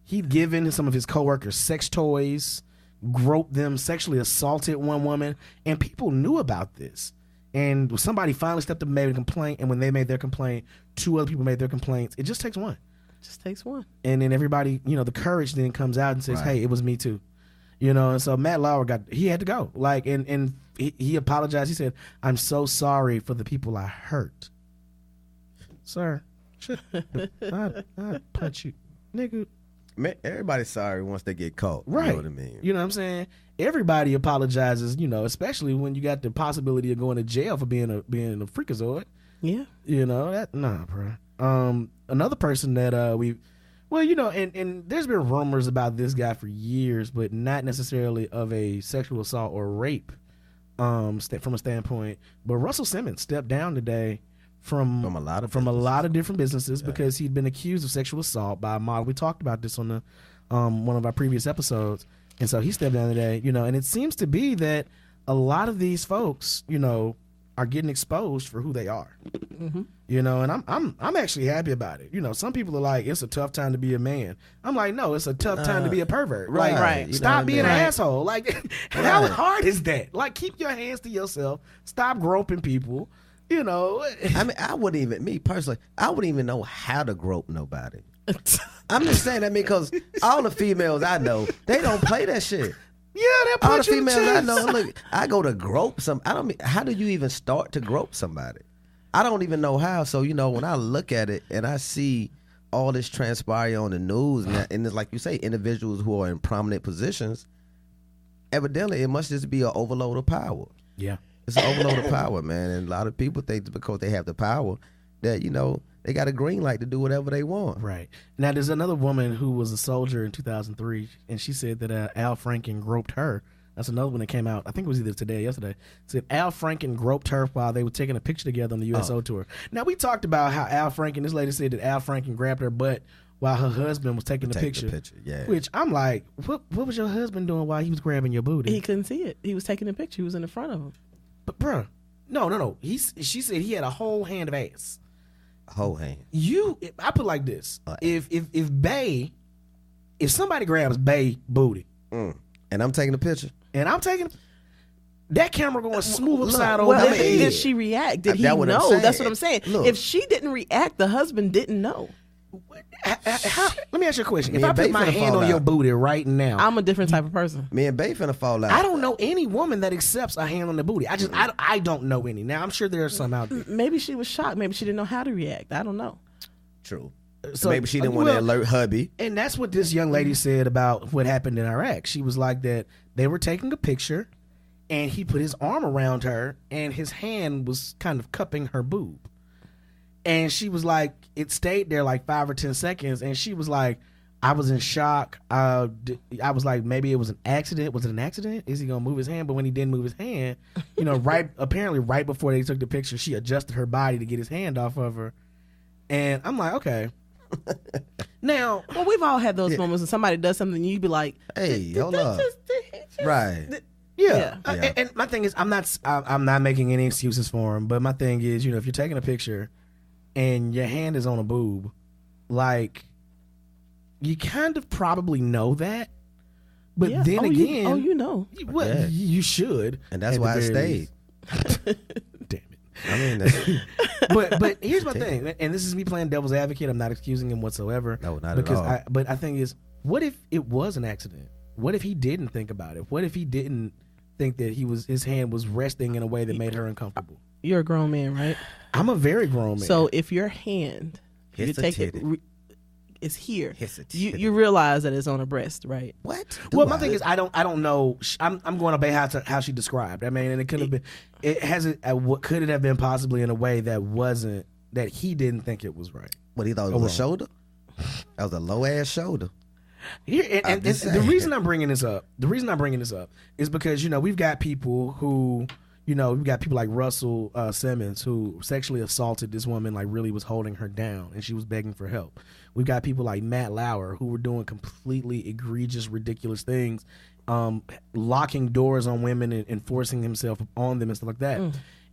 He'd given some of his coworkers sex toys, groped them, sexually assaulted one woman, and people knew about this. And somebody finally stepped up and made a complaint, and when they made their complaint, 2 other people made their complaints. It just takes one. And then everybody, you know, the courage then comes out and says, right, hey, it was me too. You know, and so Matt Lauer he had to go. Like, and he apologized. He said, I'm so sorry for the people I hurt. Sir, I'd punch you. Nigga. Man, everybody's sorry once they get caught. Right. You know what I mean? You know what I'm saying? Everybody apologizes, you know, especially when you got the possibility of going to jail for being a freakazoid. Yeah. You know, bro. Another person that and there's been rumors about this guy for years, but not necessarily of a sexual assault or rape from a standpoint. But Russell Simmons stepped down today from a lot of different businesses because he'd been accused of sexual assault by a model. We talked about this on the one of our previous episodes, and so he stepped down today. You know, and it seems to be that a lot of these folks, you know, are getting exposed for who they are. Mm-hmm. You know, and I'm actually happy about it. You know, some people are like, it's a tough time to be a man. I'm like, no, it's a tough time to be a pervert. Right. Like, stop being an asshole. Like, how hard is that? Like, keep your hands to yourself. Stop groping people. You know, I mean, I wouldn't even know how to grope nobody. I'm just saying that because all the females I know, they don't play that shit. Yeah, they'll all the put you in females I chest. know, look, I go to grope some. How do you even start to grope somebody? I don't even know how. So, you know, when I look at it and I see all this transpire on the news, and it's like you say, individuals who are in prominent positions, evidently it must just be an overload of power. Yeah. It's an overload of power, man. And a lot of people think because they have the power that, you know, they got a green light to do whatever they want. Right. Now, there's another woman who was a soldier in 2003, and she said that Al Franken groped her. That's another one that came out. I think it was either today or yesterday. Said Al Franken groped her while they were taking a picture together on the USO tour. Now, we talked about how Al Franken, this lady said that Al Franken grabbed her butt while her husband was taking the picture. Yeah. Which I'm like, what was your husband doing while he was grabbing your booty? He couldn't see it. He was taking the picture. He was in the front of him. But bruh, no. She said he had a whole hand of ass. A whole hand. I put it like this: if somebody grabs Bay booty, and I'm taking a picture, That camera going smooth upside over Well, the head. did she react? Did he That's what I'm know? saying. That's what I'm saying. Look. If she didn't react, the husband didn't know. Let me ask you a question. Me If I and put Bae my finna hand fall on your out. booty right now, I'm a different type of person. Me and Bae finna fall out. I don't know any woman that accepts a hand on the booty. I don't know any. Now I'm sure there are some out there. Maybe she was shocked. Maybe she didn't know how to react. I don't know. True. So Maybe she didn't want to alert hubby. And that's what this young lady said about what happened in Iraq. She was like that they were taking a picture and he put his arm around her and his hand was kind of cupping her boob. And she was like, it stayed there like 5 or 10 seconds. And she was like, I was in shock. I was like, maybe it was an accident. Was it an accident? Is he going to move his hand? But when he didn't move his hand, apparently right before they took the picture, she adjusted her body to get his hand off of her. And I'm like, okay. Now, well, we've all had those moments when somebody does something, you'd be like, "Hey, hold up." Right. Yeah. And my thing is, I'm not making any excuses for him, but my thing is, if you're taking a picture and your hand is on a boob, like, you kind of probably know that. But then again, you know. Well, you should. And that's why I stayed. Damn it. I mean, but here's my thing, and this is me playing devil's advocate. I'm not excusing him whatsoever. No, not at all. But I think is, what if it was an accident? What if he didn't think about it? What if he didn't think that his hand was resting in a way that made her uncomfortable? You're a grown man, right? I'm a very grown man. So if your hand, you take it, is here, you realize that it's on her breast, right? What? Well, my thing is, I don't know. I'm going to how she described. I mean, and it could have been. It hasn't. What could it have been possibly in a way that wasn't that he didn't think it was right? What, he thought it was a shoulder? That was a low ass shoulder. Here, and the reason I'm bringing this up, is because we've got people who. We've got people like Russell Simmons who sexually assaulted this woman, like really was holding her down, and she was begging for help. We've got people like Matt Lauer who were doing completely egregious, ridiculous things, locking doors on women and forcing himself on them and stuff like that.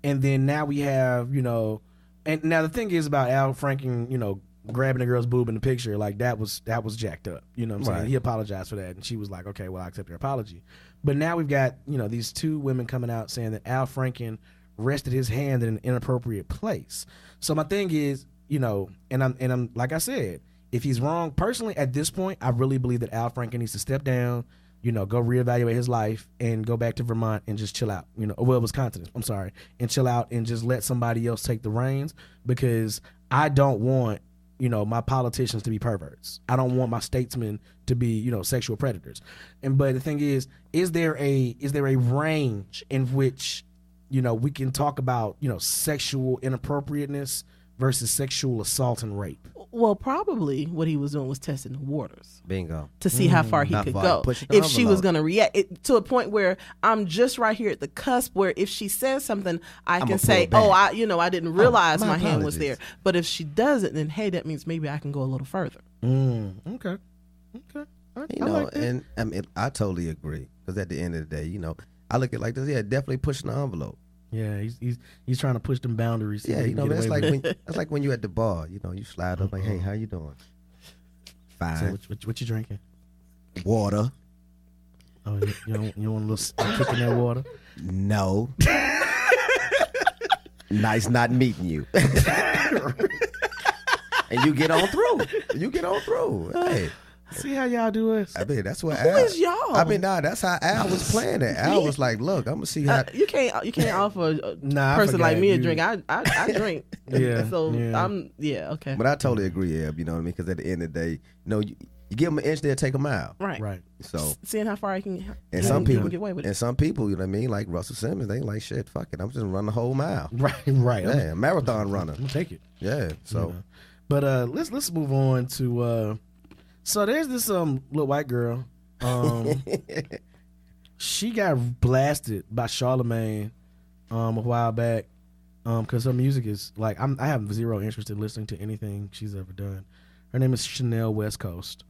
And then now we have, and now the thing is about Al Franken, grabbing a girl's boob in the picture, like that was jacked up. You know what I'm saying? Right. He apologized for that, and she was like, okay, well, I accept your apology. But now we've got, these two women coming out saying that Al Franken rested his hand in an inappropriate place. So my thing is, and I'm like I said, if he's wrong, personally, at this point, I really believe that Al Franken needs to step down, go reevaluate his life and go back to Vermont and just chill out. Wisconsin, I'm sorry, and chill out and just let somebody else take the reins, because I don't want my politicians to be perverts. I don't want my statesmen to be, sexual predators. But the thing is there a range in which, we can talk about, sexual inappropriateness versus sexual assault and rape? Well, probably what he was doing was testing the waters. Bingo. To see how far he could go. If she was going to react to a point where I'm just right here at the cusp where if she says something, I can say, I didn't realize my hand was there. But if she doesn't, then hey, that means maybe I can go a little further. Okay. I like that. And I mean, I totally agree, because at the end of the day, I look at it like this. Yeah, definitely pushing the envelope. Yeah, he's trying to push them boundaries. Yeah, that's like when you at the bar. You slide up like, hey, how you doing? Fine. So what you drinking? Water. Oh, you want a little kick in that water? No. Nice not meeting you. And you get on through. Hey. See how y'all do us. I mean, that's what Who is y'all? I mean, that's how Al was playing it. Al was like, "Look, I'm gonna see how." You can't offer a person like me a drink. I drink. Yeah. So I'm okay. But I totally agree, Eb. You know what I mean? Because at the end of the day, you give them an inch, they'll take a mile. Right. So seeing how far I can. And some people get away with it. And some people, you know what I mean, like Russell Simmons, they like shit. Fuck it, I'm just gonna run the whole mile. Right. Yeah, marathon runner. I'm gonna take it. Yeah. So, but let's move on to. So there's this little white girl. She got blasted by Charlamagne a while back because her music is like I have zero interest in listening to anything she's ever done. Her name is Chanel West Coast.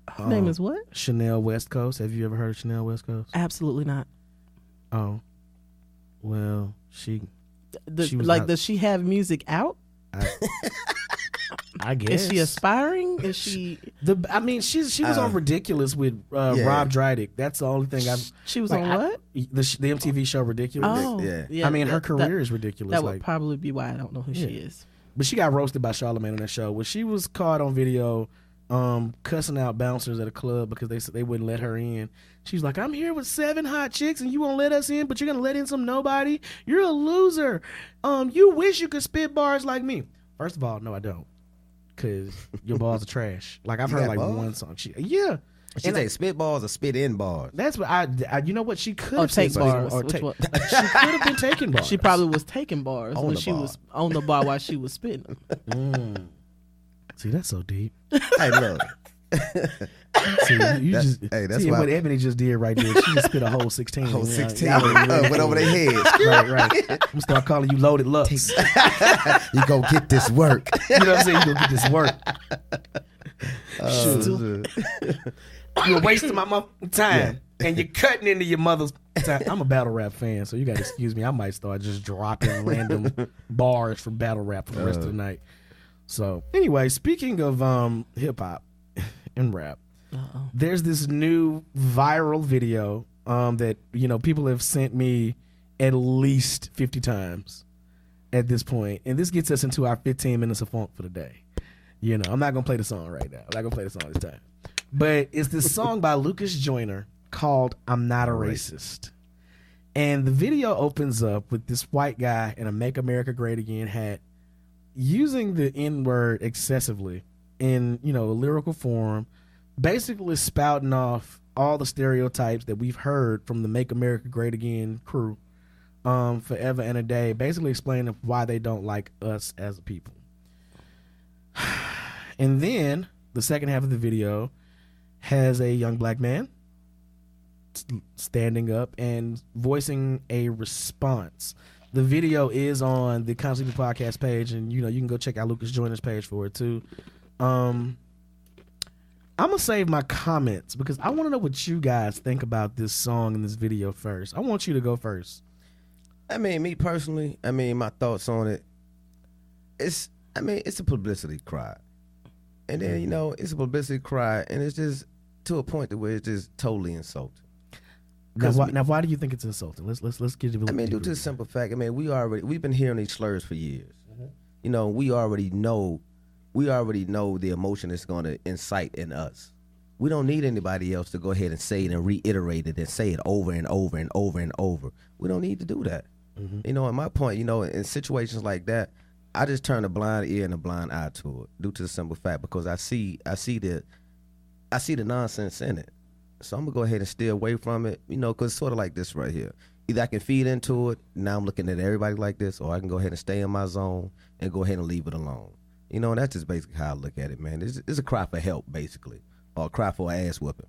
Her name is what? Chanel West Coast. Have you ever heard of Chanel West Coast? Absolutely not. Oh, well, she was like, does she have music out? I guess. Is she aspiring? Is she? She was on Ridiculous with Rob Dyrdek. That's the only thing She was on what? The MTV show Ridiculous. Oh, yeah. I mean, her career is ridiculous. That would probably be why I don't know who she is. But she got roasted by Charlamagne on that show. Well, she was caught on video cussing out bouncers at a club because they wouldn't let her in. She's like, I'm here with 7 hot chicks and you won't let us in, but you're going to let in some nobody? You're a loser. You wish you could spit bars like me. First of all, no, I don't. Because your balls are trash. Like, I've heard like one song. She say spit balls or spit in bars. That's what I you know what? She could have take bars. She could have been taking bars. She probably was taking bars when she was on the bar while she was spitting. See, that's so deep. Hey, look. That's what Ebony just did right there. She just spit a whole 16. Whole 16 went over their heads. Right. I'm gonna start calling you Loaded Lux. You go get this work. You know what I'm saying? You go get this work. You're wasting my motherfucking time, and you're cutting into your mother's time. I'm a battle rap fan, so you gotta excuse me. I might start just dropping random bars from battle rap for the rest of the night. So anyway, speaking of hip hop and rap, there's this new viral video that people have sent me at least 50 times at this point, and this gets us into our 15 minutes of funk for the day. I'm not gonna play the song right now. I'm not gonna play the song this time, but it's this song by Lucas Joyner called "I'm Not a Racist," and the video opens up with this white guy in a "Make America Great Again" hat, using the N-word excessively in, a lyrical form, basically spouting off all the stereotypes that we've heard from the Make America Great Again crew forever and a day, basically explaining why they don't like us as a people. And then the second half of the video has a young black man standing up and voicing a response. The video is on the KindaSleepyPodcast page, and you can go check out Lucas Joyner's page for it too. I'm gonna save my comments because I want to know what you guys think about this song and this video first. I want you to go first. I mean, me personally, my thoughts on it. It's a publicity cry, and then it's a publicity cry, and it's just to a point to where it's just totally insulting. Now, why do you think it's insulting? Let's get you. Due to the simple fact, we've been hearing these slurs for years. Mm-hmm. We already know the emotion it's going to incite in us. We don't need anybody else to go ahead and say it and reiterate it and say it over and over and over and over. We don't need to do that. Mm-hmm. At my point, in situations like that, I just turn a blind ear and a blind eye to it due to the simple fact because I see the nonsense in it. So I'm gonna go ahead and steer away from it, because it's sort of like this right here. Either I can feed into it, now I'm looking at everybody like this, or I can go ahead and stay in my zone and go ahead and leave it alone. And that's just basically how I look at it, man. It's a cry for help, basically, or a cry for an ass whooping.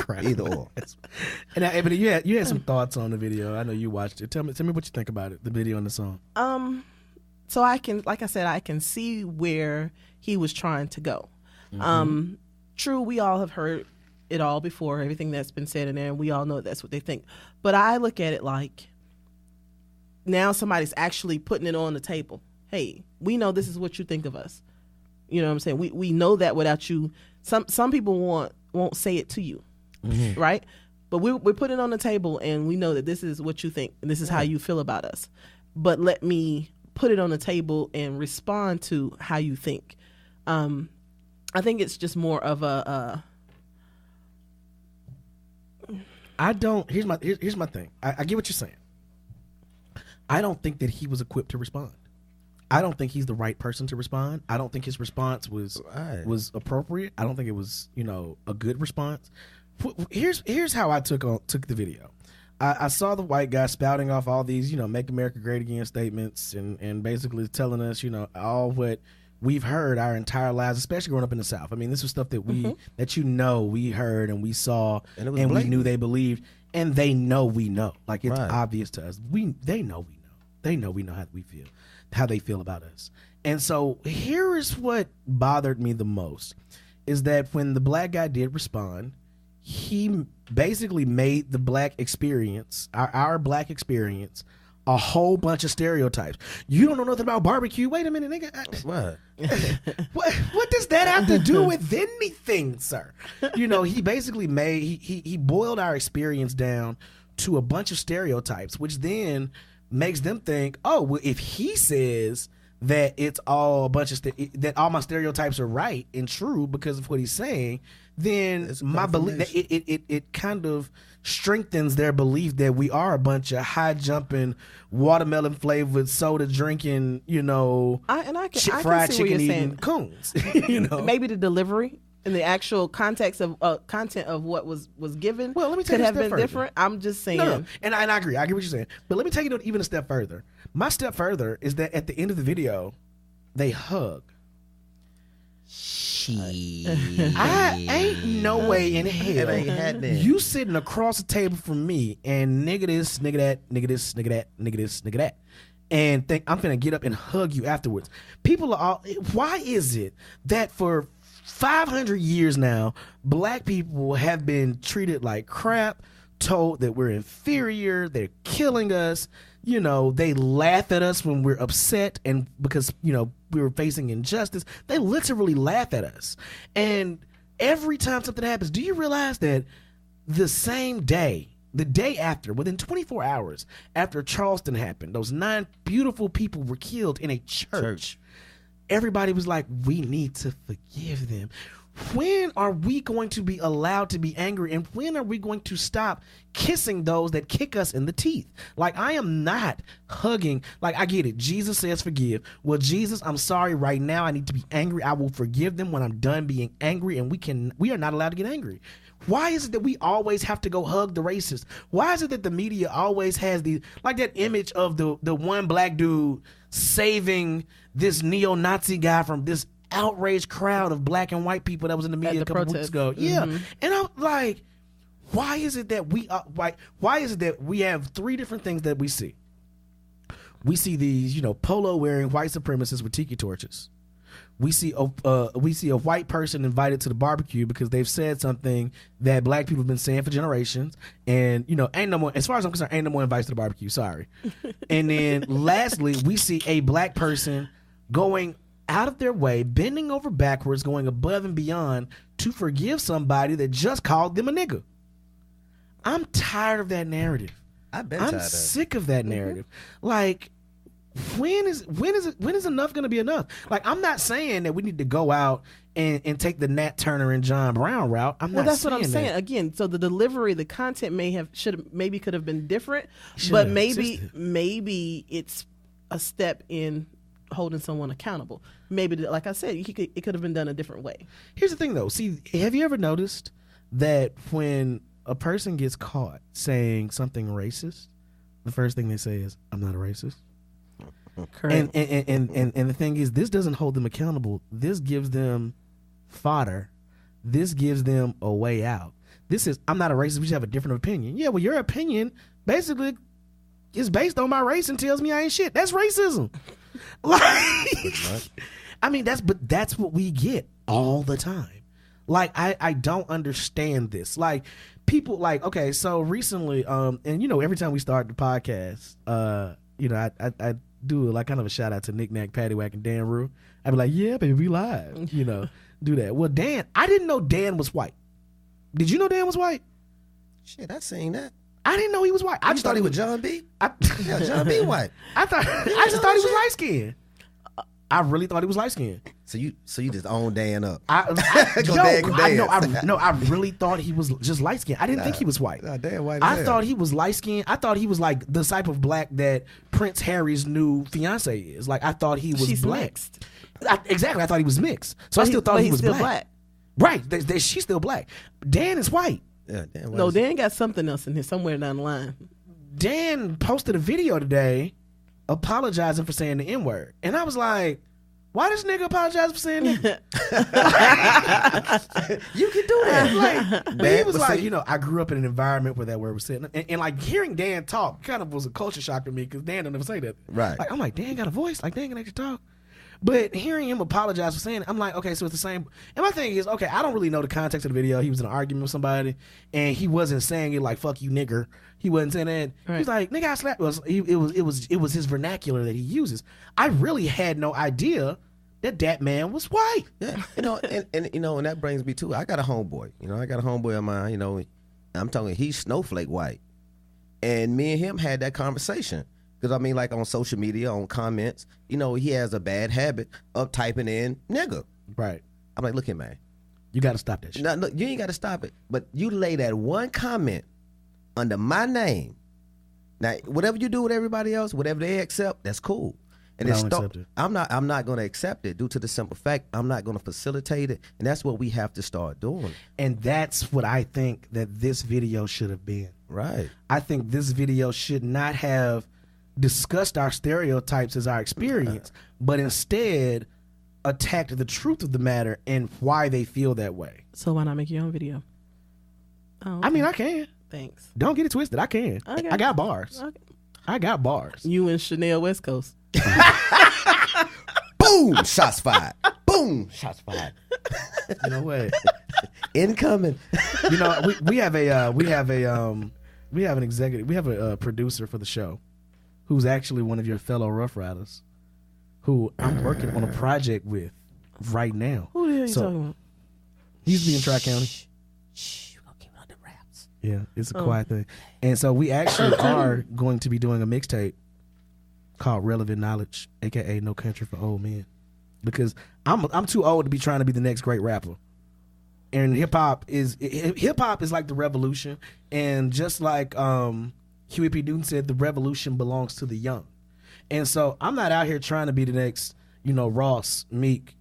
Either or. And now, Ebony, you had some thoughts on the video. I know you watched it. Tell me what you think about it, the video and the song. So I can see where he was trying to go. Mm-hmm. True, we all have heard it all before, everything that's been said in there, and we all know that's what they think. But I look at it like now somebody's actually putting it on the table. Hey, we know this is what you think of us. You know what I'm saying? We know that without you. Some people won't say it to you, mm-hmm. right? But we're putting it on the table, and we know that this is what you think, and this is how you feel about us. But let me put it on the table and respond to how you think. I think it's just more of a. Here's my thing. I get what you're saying. I don't think that he was equipped to respond. I don't think he's the right person to respond. I don't think his response was appropriate. I don't think it was a good response. Here's how I took the video. I saw the white guy spouting off all these Make America Great Again statements and basically telling us all what we've heard our entire lives, especially growing up in the South. This was stuff that we we heard and we saw and we knew they believed, and they know we know. Like, it's obvious to us. They know we know. They know we know how they feel about us. And so here is what bothered me the most, is that when the black guy did respond, he basically made the black experience, our black experience, a whole bunch of stereotypes. You don't know nothing about barbecue. Wait a minute, nigga. What? What does that have to do with anything, sir? You know, he basically he boiled our experience down to a bunch of stereotypes, which then makes them think, oh, well, if he says that it's all a bunch of that all my stereotypes are right and true because of what he's saying, then my belief that it kind of strengthens their belief that we are a bunch of high jumping, watermelon flavored, soda drinking, you know, fried chicken eating coons. You know, maybe the delivery and the actual context of content of what was given well, let me take could have been further. different. I'm just saying. No. And I agree. I get what you're saying. But let me take it even a step further. My step further is that at the end of the video, they hug. I ain't no way in hell you sitting across the table from me and nigga this, nigga that, nigga this, nigga that, nigga this, nigga that, and think I'm finna get up and hug you afterwards. People are all, why is it that for 500 years now, black people have been treated like crap, told that we're inferior, they're killing us, you know, they laugh at us when we're upset and because, you know, we were facing injustice, they literally laugh at us. And every time something happens, do you realize that the same day, the day after, within 24 hours after Charleston happened, those 9 beautiful people were killed in a church. Everybody was like, we need to forgive them. When are we going to be allowed to be angry, and when are we going to stop kissing those that kick us in the teeth? Like, I am not hugging. Like, I get it. Jesus says forgive. Well, Jesus, I'm sorry right now. I need to be angry. I will forgive them when I'm done being angry, and we are not allowed to get angry. Why is it that we always have to go hug the racist? Why is it that the media always has like that image of the one black dude saving this neo-Nazi guy from this outraged crowd of black and white people that was in the media a couple weeks ago? Yeah. And I'm like, why is it that why is it that we have 3 different things that we see? We see these, you know, polo wearing white supremacists with tiki torches. We see a white person invited to the barbecue because they've said something that black people have been saying for generations, and you know, ain't no more. As far as I'm concerned, ain't no more invites to the barbecue. Sorry. And then lastly, we see a black person going out of their way, bending over backwards, going above and beyond to forgive somebody that just called them a nigga. I'm tired of that narrative. I'm sick of that narrative. Like, when is enough going to be enough? Like, I'm not saying that we need to go out and take the Nat Turner and John Brown route. That's what I'm saying. Again, so the delivery, the content maybe could have been different, but maybe it's a step in holding someone accountable. Maybe, like I said, it could have been done a different way. Here's the thing, though. See, have you ever noticed that when a person gets caught saying something racist, the first thing they say is, "I'm not a racist"? Correct. And the thing is, this doesn't hold them accountable. This gives them fodder. This gives them a way out. This is, I'm not a racist, we just have a different opinion. Yeah, well, your opinion basically is based on my race and tells me I ain't shit. That's racism. Like, I mean, that's what we get all the time. Like, I don't understand this. Like, people, like, okay, so recently, and you know, every time we start the podcast, you know, I do like kind of a shout out to Nick Nack, Paddywhack, and Dan Rue. I'd be like, yeah, baby, we live. You know, do that. Well, Dan, I didn't know Dan was white. Did you know Dan was white? Shit, I seen that. I didn't know he was white. I just thought he was John B. Yeah, John B. white. I just thought he was light skinned. I really thought he was light skinned. So you just own Dan up. I really thought he was just light skinned. I didn't think he was white. Dan white. I thought he was light skinned. I thought he was like the type of black that Prince Harry's new fiance is. Like, I thought he was black. Mixed. Exactly. I thought he was mixed. So I still thought he was black. Right. She's still black. Dan is white. Yeah, Dan white. No, Dan got something else in here somewhere down the line. Dan posted a video today apologizing for saying the N-word. And I was like, why this nigga apologize for saying that? You can do that. Like, he was like, you know, I grew up in an environment where that word was said. And like, hearing Dan talk kind of was a culture shock to me because Dan don't never say that. Right. Like, I'm like, Dan got a voice? Like, Dan can actually talk? But hearing him apologize for saying it, I'm like, okay, so it's the same. And my thing is, okay, I don't really know the context of the video. He was in an argument with somebody, and he wasn't saying it like "fuck you, nigger." He wasn't saying that. Right. He's like, "Nigga, I slapped." It was his vernacular that he uses. I really had no idea that man was white. Yeah, and that brings me to, I got a homeboy. I got a homeboy of mine. I'm talking, he's snowflake white, and me and him had that conversation. Because, like, on social media, on comments, he has a bad habit of typing in nigga. Right. I'm like, look here, man. You got to stop that shit. No, you ain't got to stop it. But you lay that one comment under my name. Now, whatever you do with everybody else, whatever they accept, that's cool. And accept it. I'm not going to accept it due to the simple fact I'm not going to facilitate it. And that's what we have to start doing. And that's what I think that this video should have been. Right. I think this video should not have discussed our stereotypes as our experience, but instead attacked the truth of the matter and why they feel that way. So why not make your own video? Oh, okay. I mean, I can. Thanks. Don't get it twisted. I can. Okay. I got bars. Okay. I got bars. You and Chanel West Coast. Boom! Shots fired. Boom! Shots fired. You know what? Incoming. We have an executive. We have a producer for the show, who's actually one of your fellow Rough Riders, who I'm working on a project with right now. Who the hell are you talking about? He used to be in Tri-County. Shh, we're going to keep it under wraps. Yeah, it's a quiet thing. And so we actually are going to be doing a mixtape called Relevant Knowledge, a.k.a. No Country for Old Men. Because I'm too old to be trying to be the next great rapper. And hip-hop is like the revolution. And just like Huey P. Newton said, the revolution belongs to the young. And so I'm not out here trying to be the next, Ross, Meek,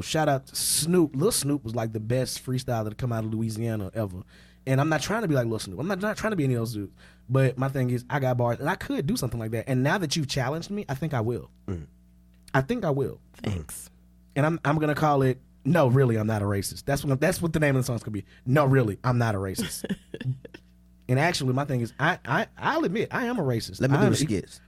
shout out to Snoop. Lil Snoop was like the best freestyler to come out of Louisiana ever. And I'm not trying to be like Lil Snoop. I'm not trying to be any of those dudes. But my thing is, I got bars, and I could do something like that. And now that you've challenged me, I think I will. I think I will. Thanks. And I'm going to call it, No, Really, I'm Not a Racist. That's what the name of the song's going to be. No, Really, I'm Not a Racist. And actually, my thing is, I'll admit, I am a racist. Let me do the skits.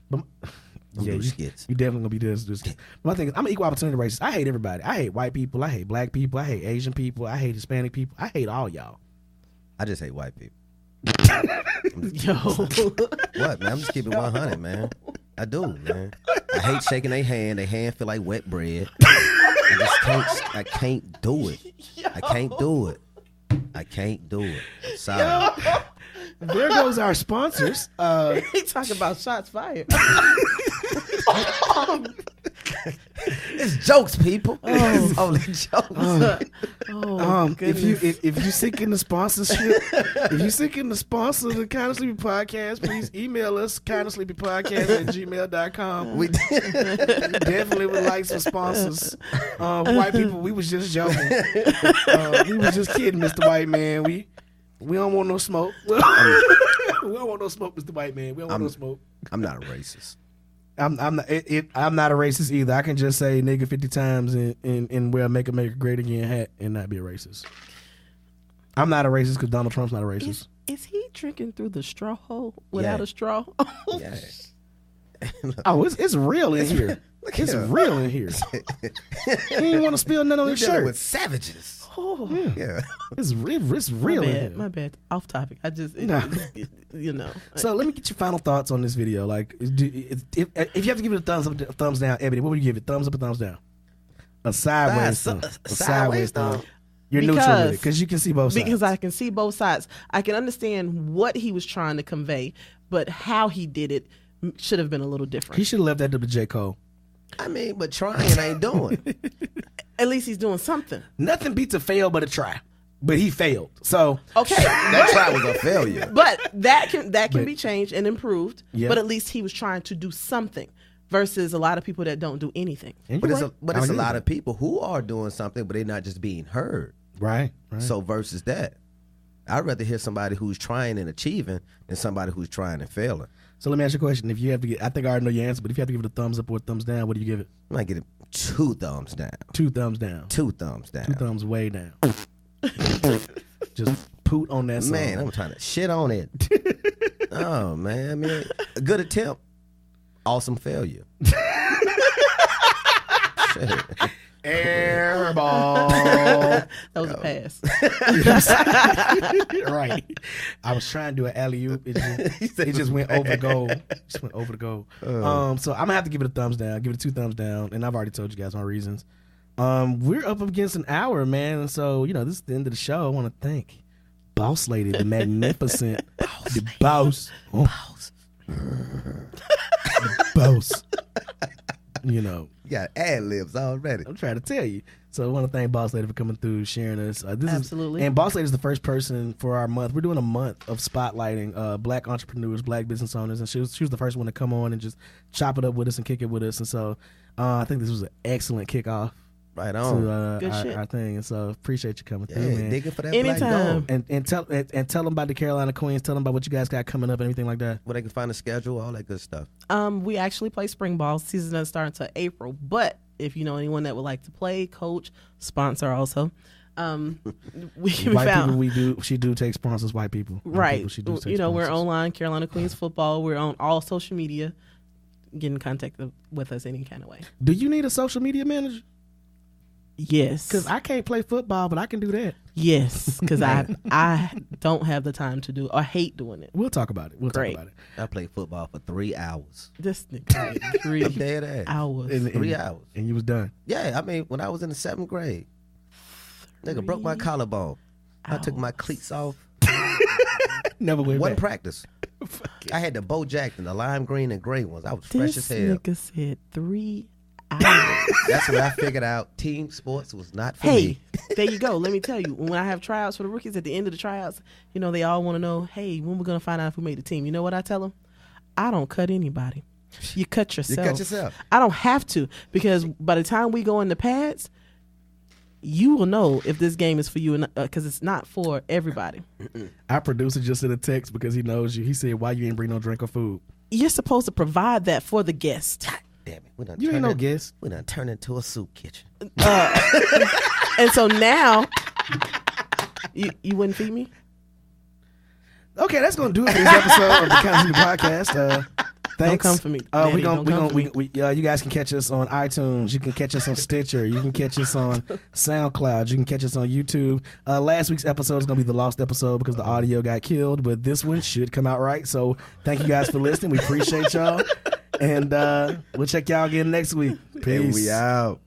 Yeah, skits. You definitely gonna be doing skits. My thing is, I'm an equal opportunity racist. I hate everybody. I hate white people. I hate black people. I hate Asian people. I hate Hispanic people. I hate all y'all. I just hate white people. Yo. What, man? I'm just keeping 100, man. I do, man. I hate shaking their hand. Their hand feel like wet bread. I can't do it. I can't do it. I can't do it. Sorry. Yo. There goes our sponsors. He talking about shots fired. It's jokes, people. It's only jokes. If you seeking the sponsorship, if you seeking the sponsor of the Kinda Sleepy Podcast, please email us kinda.sleepypodcast@gmail.com. We definitely would like some sponsors. White people, we was just joking. We was just kidding, Mr. White Man. We don't want no smoke. We don't want no smoke, Mr. White Man. We don't want no smoke. I'm not a racist. I'm not a racist either. I can just say nigga 50 times and wear a Make America Great Again hat and not be a racist. I'm not a racist because Donald Trump's not a racist. Is he drinking through the straw hole without a straw? Yeah. Oh, it's real in here. It's real in here. He didn't want to spill none on his shirt. With savages. Oh, yeah. It's real in here. My bad. Off topic. I just, So let me get your final thoughts on this video. Like, if you have to give it a thumbs down, Ebony, what would you give it? Thumbs up or thumbs down? A sideways thumb. A sideways thumb. You're neutral with it because you can see both sides. Because I can see both sides. I can understand what he was trying to convey, but how he did it should have been a little different. He should have left that to J. Cole. I mean, but trying ain't doing. At least he's doing something. Nothing beats a fail but a try. But he failed. So okay, that try was a failure. But that can be changed and improved. Yeah. But at least he was trying to do something. Versus a lot of people that don't do anything. But it's a lot of people who are doing something, but they're not just being heard. Right. So versus that, I'd rather hear somebody who's trying and achieving than somebody who's trying and failing. So let me ask you a question. If you have to I think I already know your answer, but if you have to give it a thumbs up or a thumbs down, what do you give it? I might get it 2 thumbs down. 2 thumbs down. 2 thumbs down. 2 thumbs way down. Just poot on that song. Man, I'm trying to shit on it. Oh, man. I mean, a good attempt. Awesome failure. Shit. Air ball. That was a pass. Right. I was trying to do an alley-oop. It just went over the goal. Just went over the goal. So I'm going to have to give it a thumbs down. Give it 2 thumbs down. And I've already told you guys my reasons. We're up against an hour, man. And so, this is the end of the show. I want to thank Boss Lady, the magnificent, the boss. Boss. You got ad-libs already. I'm trying to tell you. So I want to thank Boss Lady for coming through, sharing us. Absolutely. And Boss Lady is the first person for our month. We're doing a month of spotlighting Black entrepreneurs, Black business owners, and she was the first one to come on and just chop it up with us and kick it with us. And so I think this was an excellent kickoff. Right on. To our thing. And so appreciate you coming through, man. Digging for that Anytime. black gold. And tell them about the Carolina Queens. Tell them about what you guys got coming up and everything like that. Where they can find the schedule, all that good stuff. We actually play spring ball. Season doesn't start until April. But if you know anyone that would like to play, coach, sponsor also, we white found people. She do take sponsors. White people. Right. People, she do take we're sponsors. online, Carolina Queens football. We're on all social media. Get in contact with us any kind of way. Do you need a social media manager? Yes. Because I can't play football, but I can do that. Yes, because I don't have the time to do it. I hate doing it. We'll talk about it. Great. Talk about it. I played football for 3 hours. This nigga, 3 I'm dead ass. hours. And 3 hours. And you was done. Yeah, I mean, when I was in the 7th grade, nigga broke my collarbone. I took my cleats off. Never went One back. practice. I had the Bo Jackson, the lime green and gray ones. I was fresh as hell. This nigga said 3 hours. That's when I figured out team sports was not for me. There you go. Let me tell you, when I have tryouts for the rookies, at the end of the tryouts, they all want to know, hey, when we're going to find out if we made the team. You know what I tell them? I don't cut anybody. You cut yourself. You cut yourself. I don't have to, because by the time we go in the pads, you will know if this game is for you, because it's not for everybody. Our producer just sent a text because he knows you. He said, why you ain't bring no drink or food? You're supposed to provide that for the guest. Damn it. You ain't no guest. We done turned into a soup kitchen. And so now, you wouldn't feed me? Okay, that's gonna do it for this episode of the KindaSleepy Podcast. Thanks. Don't come for me. You guys can catch us on iTunes. You can catch us on Stitcher. You can catch us on SoundCloud. You can catch us on YouTube. Last week's episode is gonna be the lost episode because the audio got killed, but this one should come out right. So thank you guys for listening. We appreciate y'all, and we'll check y'all again next week. Peace. And we out.